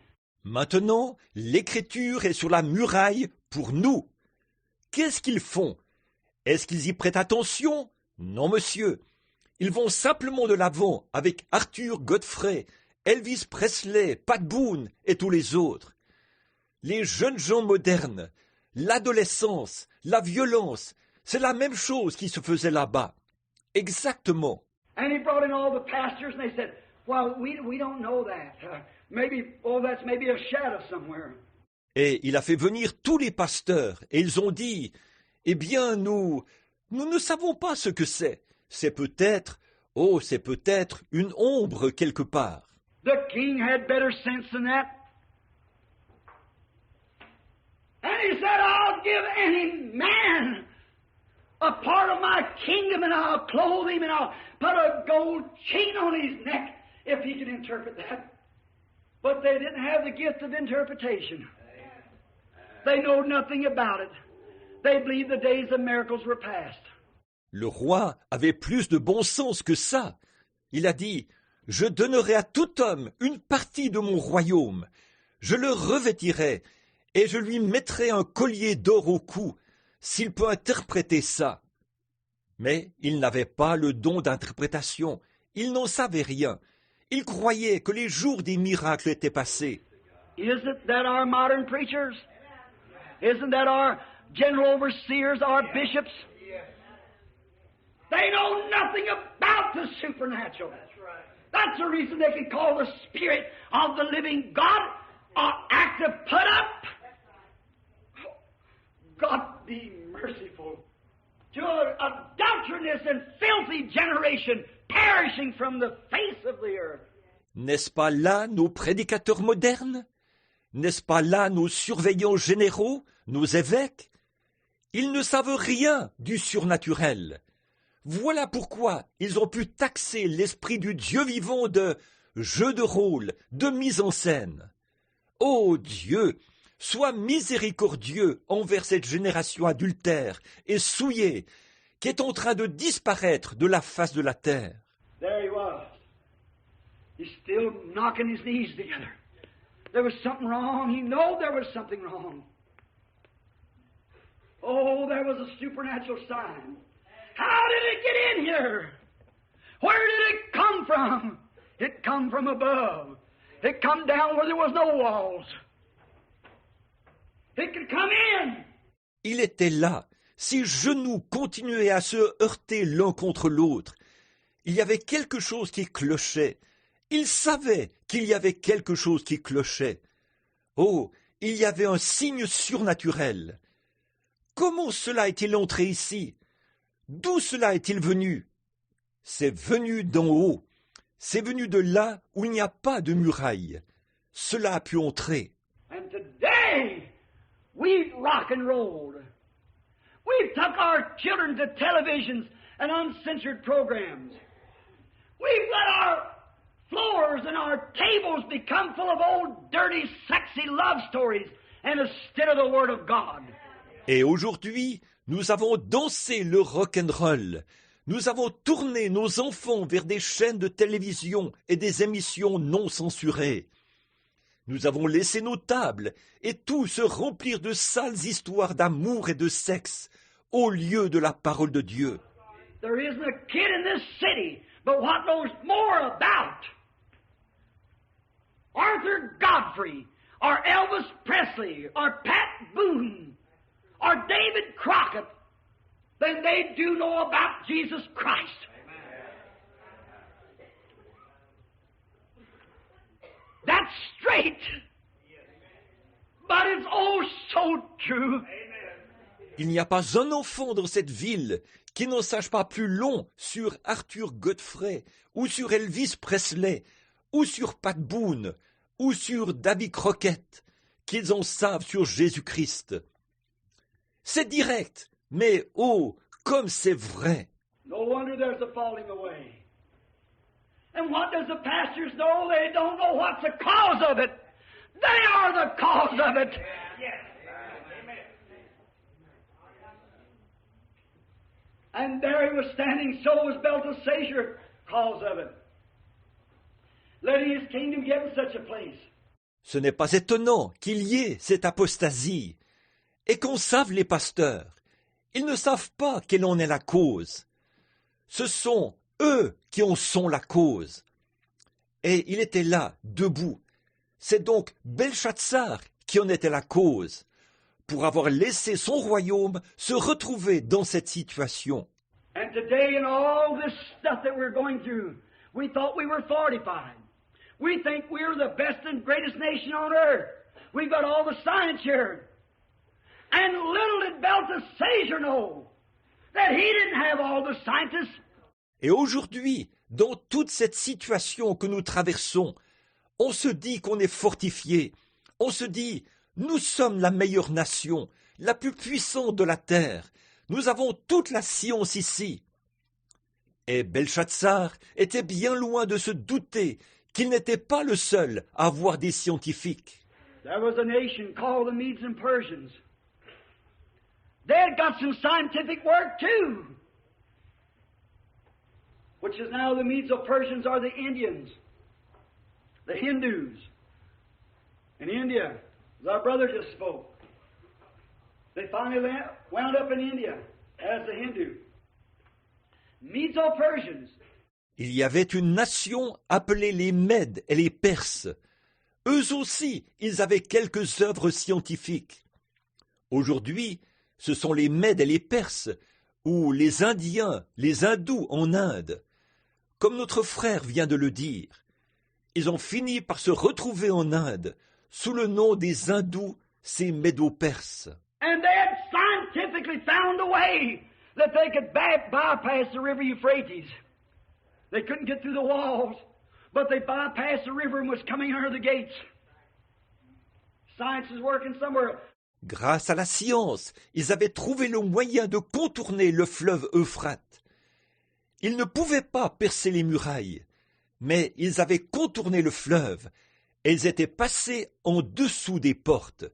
Maintenant, l'écriture est sur la muraille pour nous. Qu'est-ce qu'ils font? Est-ce qu'ils y prêtent attention? Non, monsieur. Ils vont simplement de l'avant avec Arthur Godfrey, Elvis Presley, Pat Boone et tous les autres. Les jeunes gens modernes, l'adolescence, la violence, c'est la même chose qui se faisait là-bas. Exactement. And he brought in all the pastors and they said, well, we don't know that. That's maybe a shadow somewhere. Et il a fait venir tous les pasteurs et ils ont dit, eh bien, nous ne savons pas ce que c'est. C'est peut-être une ombre quelque part. The king had better sense than that. And he said, I'll give any man a part of my kingdom and I'll clothe him and I'll put a gold chain on his neck if he can interpret that. But they didn't have the gift of interpretation. They know nothing about it. They believed the days of miracles were past. Le roi avait plus de bon sens que ça. Il a dit, « Je donnerai à tout homme une partie de mon royaume. Je le revêtirai et je lui mettrai un collier d'or au cou, s'il peut interpréter ça. » Mais il n'avait pas le don d'interprétation. Il n'en savait rien. Il croyait que les jours des miracles étaient passés. Isn't that our modern preachers? Isn't that our general overseers, our bishops? They know nothing about the supernatural. That's the reason they can call the Spirit of the living God an act of put up. God be merciful to an adulterous and filthy generation perishing from the face of the earth. N'est-ce pas là nos prédicateurs modernes? N'est-ce pas là nos surveillants généraux, nos évêques? Ils ne savent rien du surnaturel. Voilà pourquoi ils ont pu taxer l'esprit du Dieu vivant de jeu de rôle, de mise en scène. Ô Dieu, sois miséricordieux envers cette génération adultère et souillée qui est en train de disparaître de la face de la terre. There he was. He's still knocking his knees together. There was something wrong. He knew there was something wrong. Oh, there was a supernatural sign. How did it get in here? Where did it come from? It come from above. It come down where there was no walls. It could come in. Il était là. Ses genoux continuaient à se heurter l'un contre l'autre. Il y avait quelque chose qui clochait. Il savait qu'il y avait quelque chose qui clochait. Oh, il y avait un signe surnaturel. Comment cela est-il entré ici? D'où cela est-il venu? C'est venu d'en haut. C'est venu de là où il n'y a pas de muraille. Cela a pu entrer. And today, we've rock and rolled. We've took our children to televisions and uncensored programs. We've let our floors and our tables become full of old, dirty, sexy love stories and instead of the Word of God. Et aujourd'hui, nous avons dansé le rock'n'roll. Nous avons tourné nos enfants vers des chaînes de télévision et des émissions non censurées. Nous avons laissé nos tables et tout se remplir de sales histoires d'amour et de sexe au lieu de la parole de Dieu. There isn't a kid in this city but what knows more about Arthur Godfrey, or Elvis Presley, or Pat Boone, or David Crockett than they do know about Jesus Christ. That's straight, but it's oh so true. Il n'y a pas un enfant dans cette ville qui n'en sache pas plus long sur Arthur Godfrey, ou sur Elvis Presley, ou sur Pat Boone, ou sur David Crockett, qu'ils en savent sur Jésus-Christ. C'est direct, mais oh, comme c'est vrai. No wonder there's a falling away. And what does the pastors know? They don't know what's the cause of it. They are the cause of it. And there he was standing, so was Belteshazzar, cause of it. Letting his kingdom get in such a place. Ce n'est pas étonnant qu'il y ait cette apostasie. Et qu'on sache les pasteurs. Ils ne savent pas quelle en est la cause. Ce sont eux qui en sont la cause. Et il était là, debout. C'est donc Belshazzar qui en était la cause, pour avoir laissé son royaume se retrouver dans cette situation. And today in all this stuff that we're going through, we thought we were fortified. We think we're the best and greatest nation on earth. We've got all the science here. And little did Belteshazzar know that he didn't have all the scientists. Et aujourd'hui, dans toute cette situation que nous traversons, on se dit qu'on est fortifié. On se dit, nous sommes la meilleure nation, la plus puissante de la terre. Nous avons toute la science ici. Et Belshazzar était bien loin de se douter qu'il n'était pas le seul à avoir des scientifiques. There was a nation called the Medes and Persians. They had got some scientific work too, which is now the Medes or Persians are the Indians, the Hindus in India, as our brother just spoke. They finally wound up in India as the Hindu. Medes or Persians. Il y avait une nation appelée les Mèdes et les Perses. Eux aussi, ils avaient quelques œuvres scientifiques. Aujourd'hui, ce sont les Mèdes et les Perses, ou les Indiens, les Hindous en Inde. Comme notre frère vient de le dire, ils ont fini par se retrouver en Inde, sous le nom des Hindous, ces Médo-Perses. And they had scientifically found a way that they could bypass the river Euphrates. They couldn't get through the walls, but they bypassed the river and was coming under the gates. Science is working somewhere. Grâce à la science, ils avaient trouvé le moyen de contourner le fleuve Euphrate. Ils ne pouvaient pas percer les murailles, mais ils avaient contourné le fleuve et ils étaient passés en dessous des portes.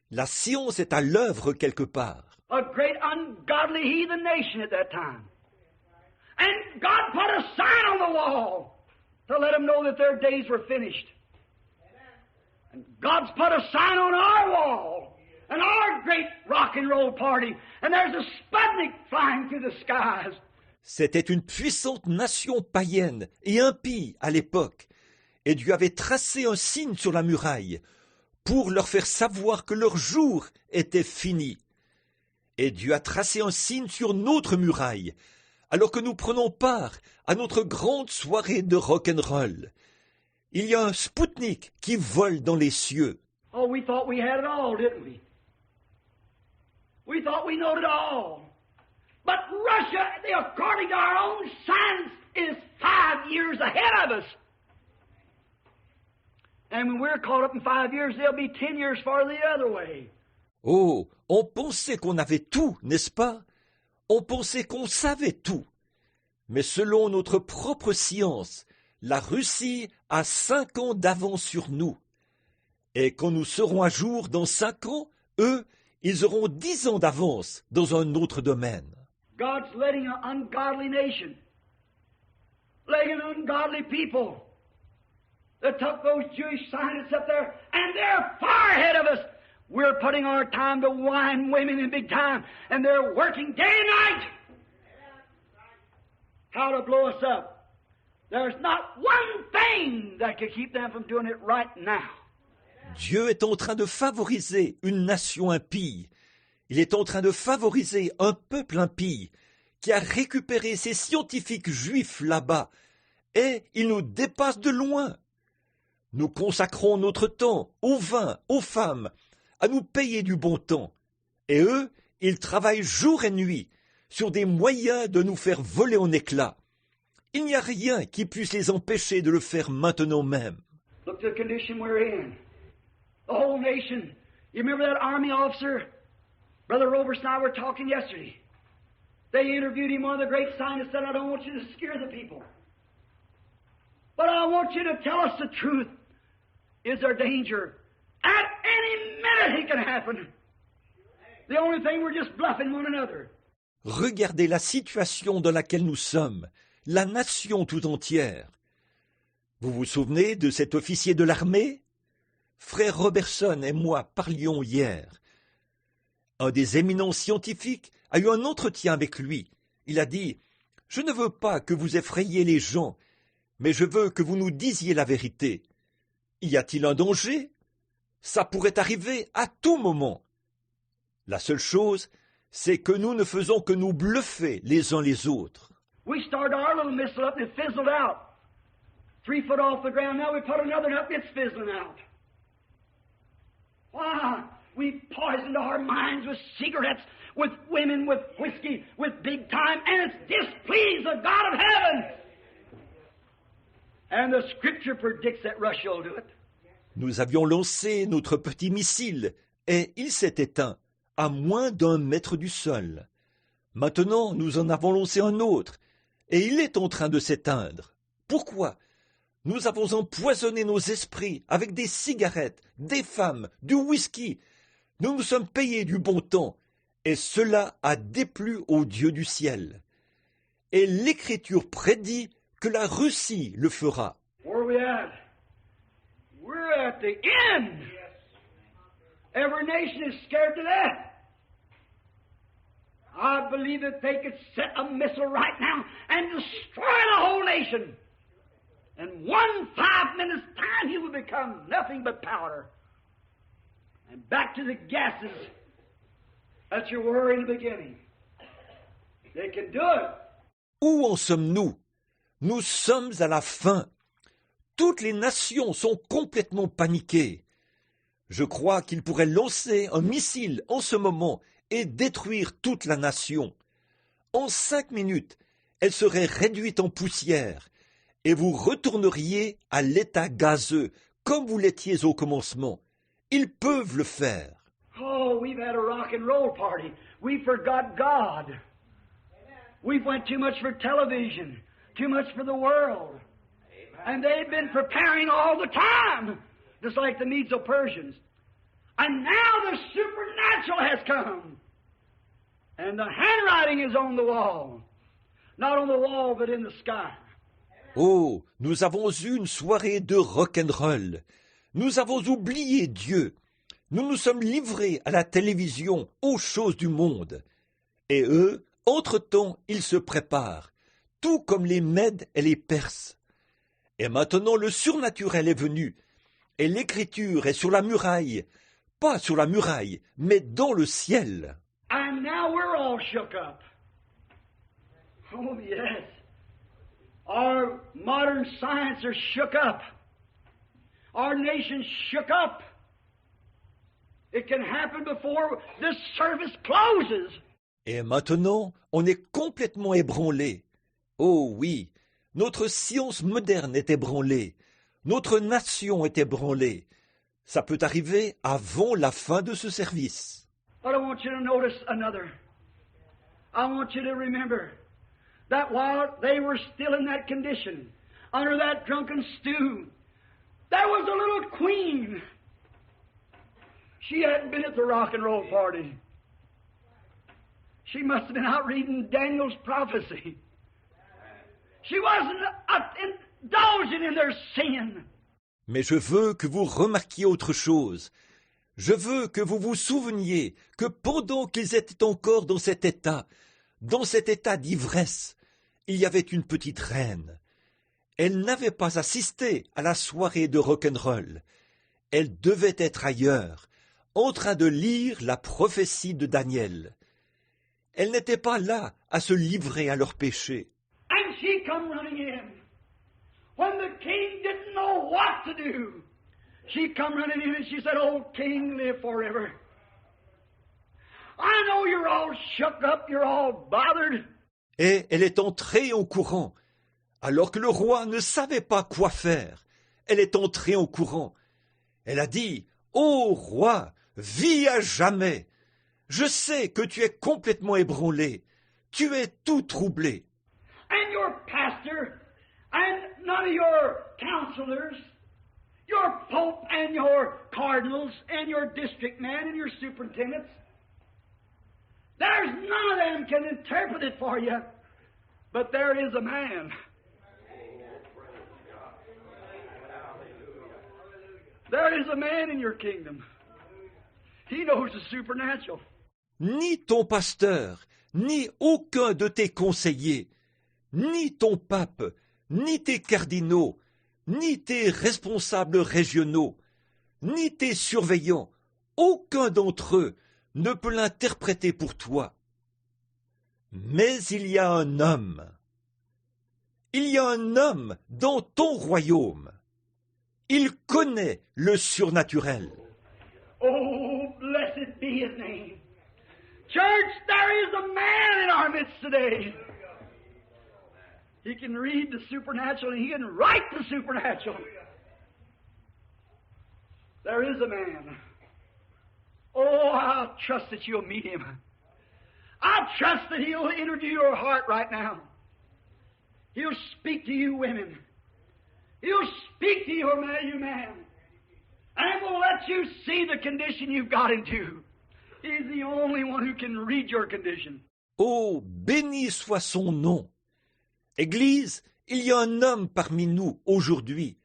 La science est à l'œuvre quelque part. A great ungodly heathen nation at that time. And God put a sign on the wall to let them know that their days were finished. And God's put a sign on our wall and our great rock and roll party, and there's a Sputnik flying through the skies. C'était une puissante nation païenne et impie à l'époque, et Dieu avait tracé un signe sur la muraille pour leur faire savoir que leur jour était fini. Et Dieu a tracé un signe sur notre muraille, alors que nous prenons part à notre grande soirée de rock'n'roll. Il y a un Spoutnik qui vole dans les cieux. Oh, we thought we had it all, didn't we? We thought we knowed it all. But Russia, according to our own science, is 5 years ahead of us. And when we're caught up in 5 years, they'll be 10 years far the other way. Oh, on pensait qu'on avait tout, n'est-ce pas? On pensait qu'on savait tout. Mais selon notre propre science, la Russie a 5 ans d'avance sur nous. Et quand nous serons à jour dans 5 ans, eux, ils auront 10 ans d'avance dans un autre domaine. God's letting an ungodly nation, letting an ungodly people, that took those Jewish scientists up there, and they're far ahead of us. We're putting our time to wine women in big time, and they're working day and night. How to blow us up. There's not one thing that could keep them from doing it right now. Dieu est en train de favoriser une nation impie. Il est en train de favoriser un peuple impie qui a récupéré ces scientifiques juifs là-bas, et il nous dépasse de loin. Nous consacrons notre temps au vin, aux femmes, à nous payer du bon temps. Et eux, ils travaillent jour et nuit sur des moyens de nous faire voler en éclats. Il n'y a rien qui puisse les empêcher de le faire maintenant même. Look at the condition we're in. The whole nation. You remember that army officer? Brother Roberts and I were talking yesterday. They interviewed him, one of the great scientists, said, I don't want you to scare the people. But I want you to tell us the truth. Is there danger? At any minute it can happen. The only thing, we're just bluffing one another. Regardez la situation dans laquelle nous sommes, la nation tout entière. Vous vous souvenez de cet officier de l'armée? Frère Robertson et moi parlions hier. Un des éminents scientifiques a eu un entretien avec lui. Il a dit « Je ne veux pas que vous effrayiez les gens, mais je veux que vous nous disiez la vérité. Y a-t-il un danger? Ça pourrait arriver à tout moment. La seule chose, c'est que nous ne faisons que nous bluffer les uns les autres. We started our little missile up and it fizzled out. 3 foot off the ground, now we put another up, it's fizzling out. Why? We poisoned our minds with cigarettes, with women, with whiskey, with big time, and it's displeased the God of heaven. And the Scripture predicts that Russia will do it. Nous avions lancé notre petit missile et il s'est éteint à moins d'1 mètre du sol. Maintenant, nous en avons lancé un autre et il est en train de s'éteindre. Pourquoi? Nous avons empoisonné nos esprits avec des cigarettes, des femmes, du whisky. Nous nous sommes payés du bon temps et cela a déplu au Dieu du ciel. Et l'Écriture prédit que la Russie le fera. Where are we at? We're at the end. Every nation is scared to death. I believe that they could set a missile right now and destroy the whole nation. In 5 minutes' time, he will become nothing but powder. And back to the gases that you were in the beginning. They can do it. Où en sommes-nous? Nous sommes à la fin. Toutes les nations sont complètement paniquées. Je crois qu'ils pourraient lancer un missile en ce moment et détruire toute la nation. En 5 minutes, elle serait réduite en poussière et vous retourneriez à l'état gazeux comme vous l'étiez au commencement. Ils peuvent le faire. Oh, we've had a rock and roll party. We forgot God. We've went too much for television, too much for the world. And they've been preparing all the time, just like the Medo-Persians. And now the supernatural has come. And the handwriting is on the wall. Not on the wall, but in the sky. Oh, nous avons eu une soirée de rock'n'roll. Nous avons oublié Dieu. Nous nous sommes livrés à la télévision, aux choses du monde. Et eux, entre-temps, ils se préparent, tout comme les Mèdes et les Perses. Et maintenant le surnaturel est venu, et l'écriture est sur la muraille, pas sur la muraille, mais dans le ciel. And now we're all shook up. Oh, yes. Our modern science are shook up. Our nation's shook up. It can happen before this service closes. Et maintenant, on est complètement ébranlé. Oh oui, notre science moderne est ébranlée. Notre nation est ébranlée. Ça peut arriver avant la fin de ce service. But I want you to notice another. I want you to remember that while they were still in that condition, under that drunken stew, there was a little queen. She hadn't been at the rock and roll party. She must have been out reading Daniel's prophecy. She wasn't indulging in their sin. Mais je veux que vous remarquiez autre chose. Je veux que vous vous souveniez que pendant qu'ils étaient encore dans cet état d'ivresse, il y avait une petite reine. Elle n'avait pas assisté à la soirée de rock'n'roll. Elle devait être ailleurs, en train de lire la prophétie de Daniel. Elle n'était pas là à se livrer à leurs péchés. And she come running in. When the king didn't know what to do, she come running in and she said, "Oh, king, live forever. I know you're all shook up, you're all bothered." Et elle est entrée en courant, alors que le roi ne savait pas quoi faire. Elle est entrée en courant. Elle a dit, « Ô roi, vis à jamais. Je sais que tu es complètement ébranlé. Tu es tout troublé. » And your pastor and none of your counselors, your pope and your cardinals and your district man and your superintendents, there's none of them can interpret it for you, but there is a man. There is a man in your kingdom. He knows the supernatural. Ni ton pasteur, ni aucun de tes conseillers, ni ton pape, ni tes cardinaux, ni tes responsables régionaux, ni tes surveillants, aucun d'entre eux ne peut l'interpréter pour toi. Mais il y a un homme. Il y a un homme dans ton royaume. Il connaît le surnaturel. Oh, blessed be his name. Church, there is a man in our midst today. He can read the supernatural and he can write the supernatural. There is a man. Oh, I trust that you'll meet him. I trust that he'll interview your heart right now. He'll speak to you women. He'll speak to you man. And will let you see the condition you've got into. He's the only one who can read your condition. Oh, béni soit son nom. Église, il y a un homme parmi nous aujourd'hui.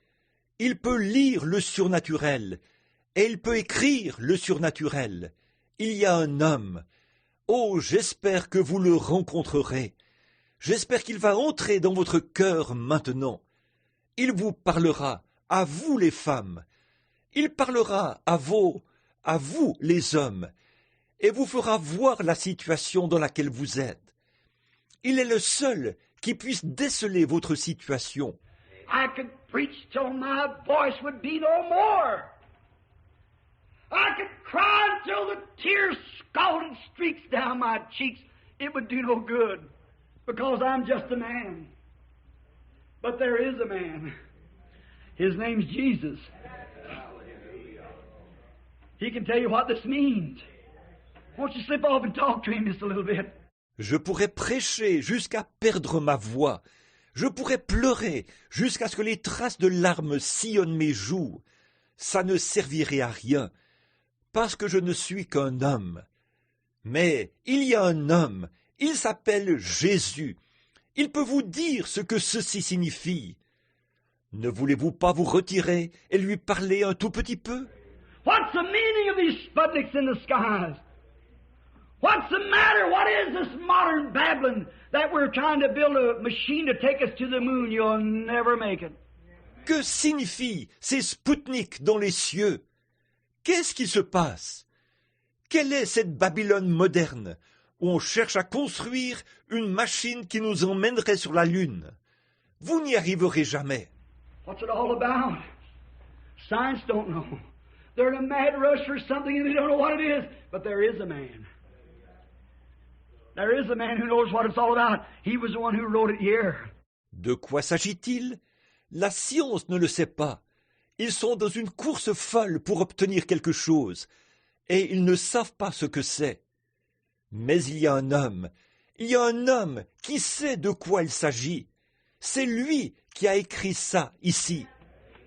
Il peut lire le surnaturel et il peut écrire le surnaturel. Il y a un homme. Oh, j'espère que vous le rencontrerez. J'espère qu'il va entrer dans votre cœur maintenant. Il vous parlera, à vous les femmes. Il parlera à vous les hommes, et vous fera voir la situation dans laquelle vous êtes. Il est le seul qui puisse déceler votre situation. I could preach till my voice would be no more. I could cry until the tears scalded streaks down my cheeks. It would do no good, because I'm just a man. But there is a man. His name's Jesus. He can tell you what this means. Won't you slip off and talk to him just a little bit? Je pourrais prêcher jusqu'à perdre ma voix. Je pourrais pleurer jusqu'à ce que les traces de larmes sillonnent mes joues. Ça ne servirait à rien, parce que je ne suis qu'un homme. Mais il y a un homme, il s'appelle Jésus. Il peut vous dire ce que ceci signifie. Ne voulez-vous pas vous retirer et lui parler un tout petit peu? What's the meaning of these Sputniks in the skies? What's the matter? What is this modern Babylon that we're trying to build a machine to take us to the moon? You'll never make it. Que signifient ces Spoutniks dans les cieux? Qu'est-ce qui se passe? Quelle est cette Babylone moderne où on cherche à construire une machine qui nous emmènerait sur la Lune? Vous n'y arriverez jamais. What's it all about? Science don't know. They're in a mad rush for something and they don't know what it is. But there is a man. There is a man who knows what it's all about. He was the one who wrote it here. De quoi s'agit-il? La science ne le sait pas. Ils sont dans une course folle pour obtenir quelque chose, et ils ne savent pas ce que c'est. Mais il y a un homme qui sait de quoi il s'agit. C'est lui qui a écrit ça ici.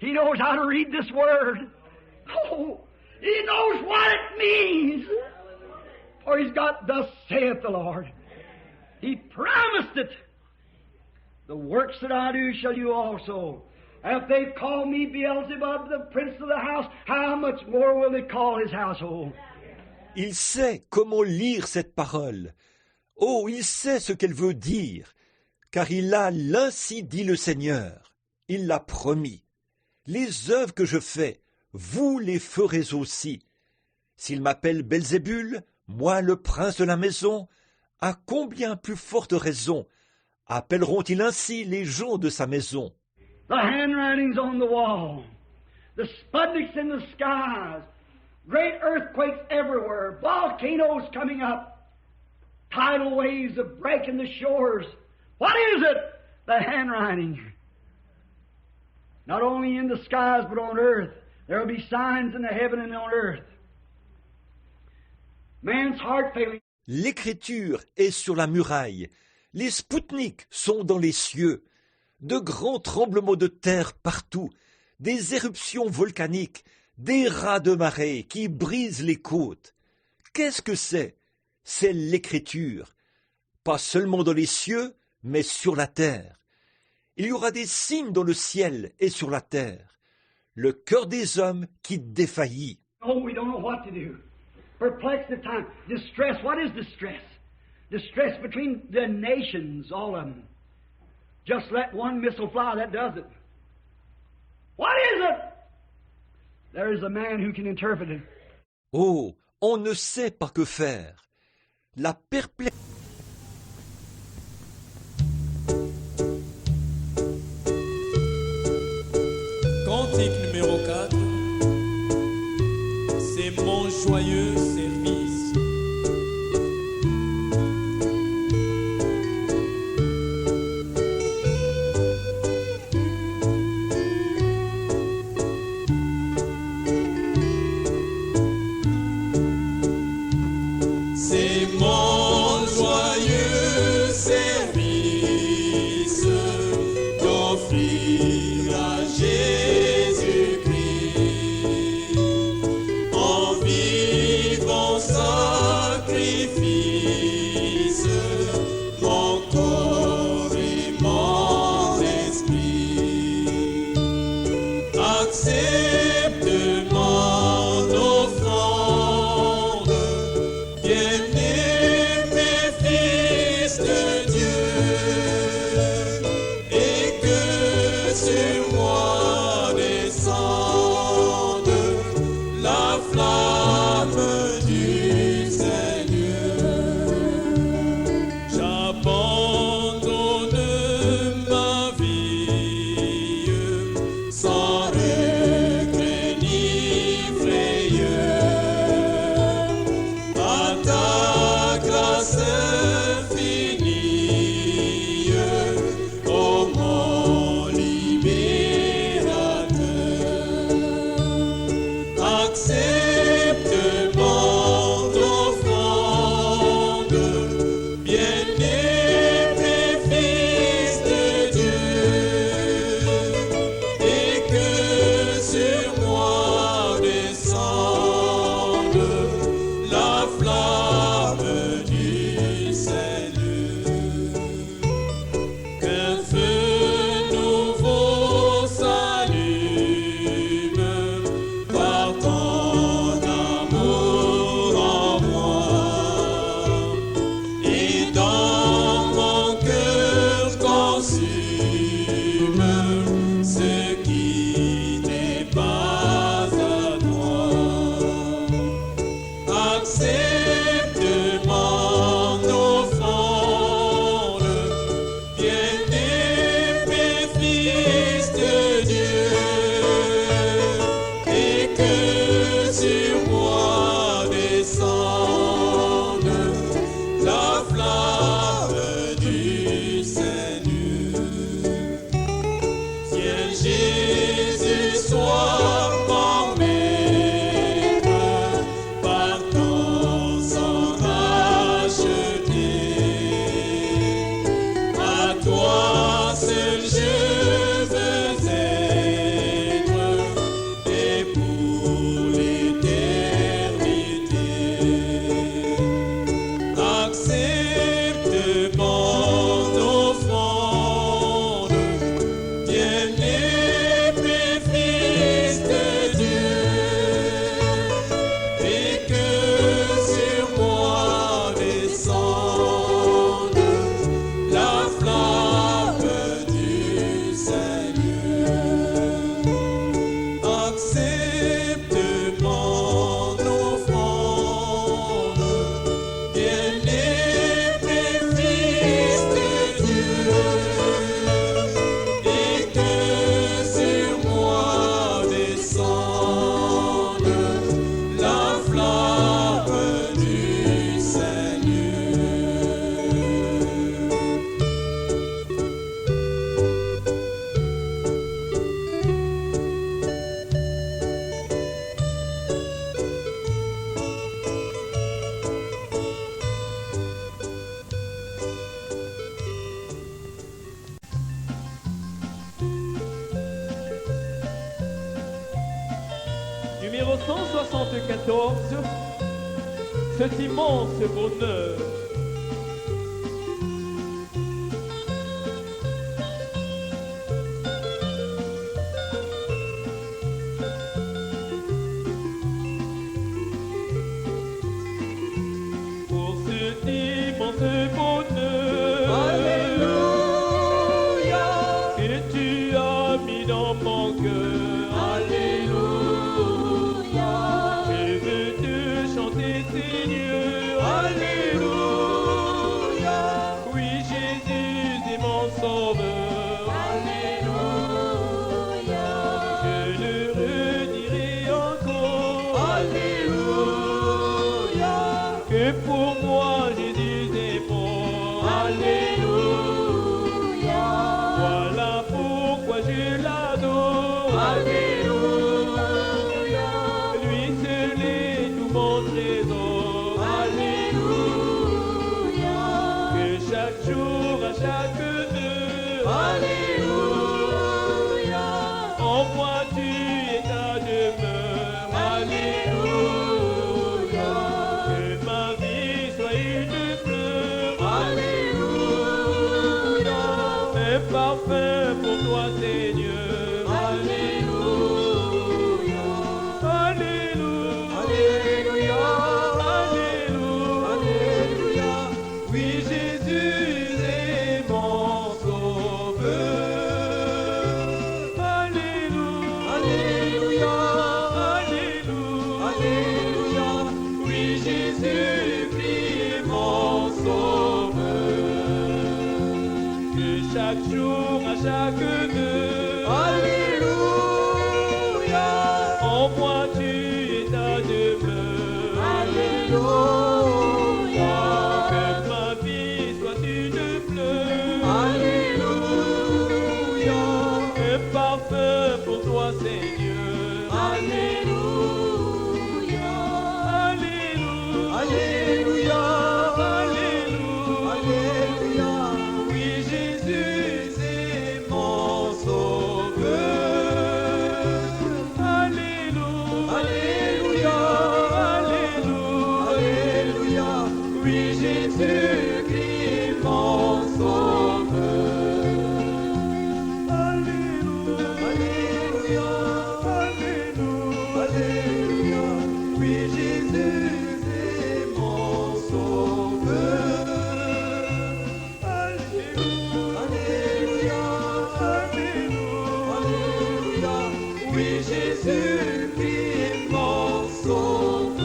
He knows how to read this word. Oh, he knows what it means. For he's got, thus saith the Lord. He promised it. The works that I do shall you also. If they've called me Beelzebub, the prince of the house, how much more will they call his household? Il sait comment lire cette parole. Oh, il sait ce qu'elle veut dire, car il a l'ainsi dit le Seigneur. Il l'a promis. Les œuvres que je fais, vous les ferez aussi. S'il m'appelle Belzébul, moi le prince de la maison, à combien plus forte raison appelleront-ils ainsi les gens de sa maison? The handwritings on the wall, the Sputniks in the skies, great earthquakes everywhere, volcanoes coming up, tidal waves of breaking the shores. What is it? The handwriting. Not only in the skies but on earth. There will be signs in the heaven and on earth. Man's heart failing. L'écriture est sur la muraille. Les Spoutniks sont dans les cieux. De grands tremblements de terre partout, des éruptions volcaniques, des rats de marée qui brisent les côtes. Qu'est-ce que c'est? C'est l'écriture. Pas seulement dans les cieux, mais sur la terre. Il y aura des signes dans le ciel et sur la terre. Le cœur des hommes qui défaillit. Oh, we don't know what to do. Perplexed at time. Distress. What is distress? Distress between the nations, all of them. Just let one missile fly, that does it. What is it? There is a man who can interpret it. Oh, on ne sait pas que faire. La perplexité. Cantique numéro 4. C'est mon joyeux service. C'est mon joyeux service d'offrir à Jésus-Christ en vivant sacrifice mon corps et mon esprit. Accepte mon offrande, bien-aimé Fils de Dieu, et que sur moi descende la flamme du Seigneur. J'abandonne ma vie sans regret ni frayeur à ta grâce infinie, ô mon libérateur. Accepte mon offrande, bien-aimé Fils de Dieu, et que sur moi descende la flamme du Seigneur. Qu'un feu nouveau s'allume par ton accepte mon offrande, bien-aimé Fils de Dieu, et que sur moi descende la flamme du Seigneur. Numéro 174, cet immense bonheur. Pour cet immense bonheur, Alléluia, que tu as mis dans mon cœur. Alléluia, Je veux te chanter, Seigneur. Alléluia, Oui, Jésus est mon sauveur. Alléluia, Je le redirai encore. Alléluia, Que pour moi Jésus est mort. Alléluia, Voilà pourquoi je l'adore. Alléluia, Lui seul est tout mon trésor. Alléluia, Que chaque jour, à chaque heure, Alléluia, en moi tu es ta demeure. Alléluia, Que ma vie soit une fleur. Alléluia, Un parfum pour toi, Seigneur. Alléluia, Alléluia. Alléluia, Alléluia. Alléluia, Oui, Jésus est mon sauveur. Alléluia. Alléluia, Alléluia. Alléluia, Oui, Jésus-Christ est mon sauveur. Que chaque jour, à chaque heure, Alléluia, en moi tu es ta demeure. Alléluia, Que ma vie soit une fleur. Alléluia, Un parfum pour toi, Seigneur. Alléluia, Alléluia. Alléluia, Alléluia. Alléluia, Oui, Jésus est mon sauveur. Alléluia. Alléluia, Alléluia. Alléluia, Oui, Jésus-Christ est mon sauveur. Alléluia. Alléluia, Alléluia. Alléluia, Oui, Jésus est mon sauveur. Alléluia. Alléluia, Alléluia. Alléluia, Oui, Jésus-Christ est mon sauveur.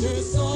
de son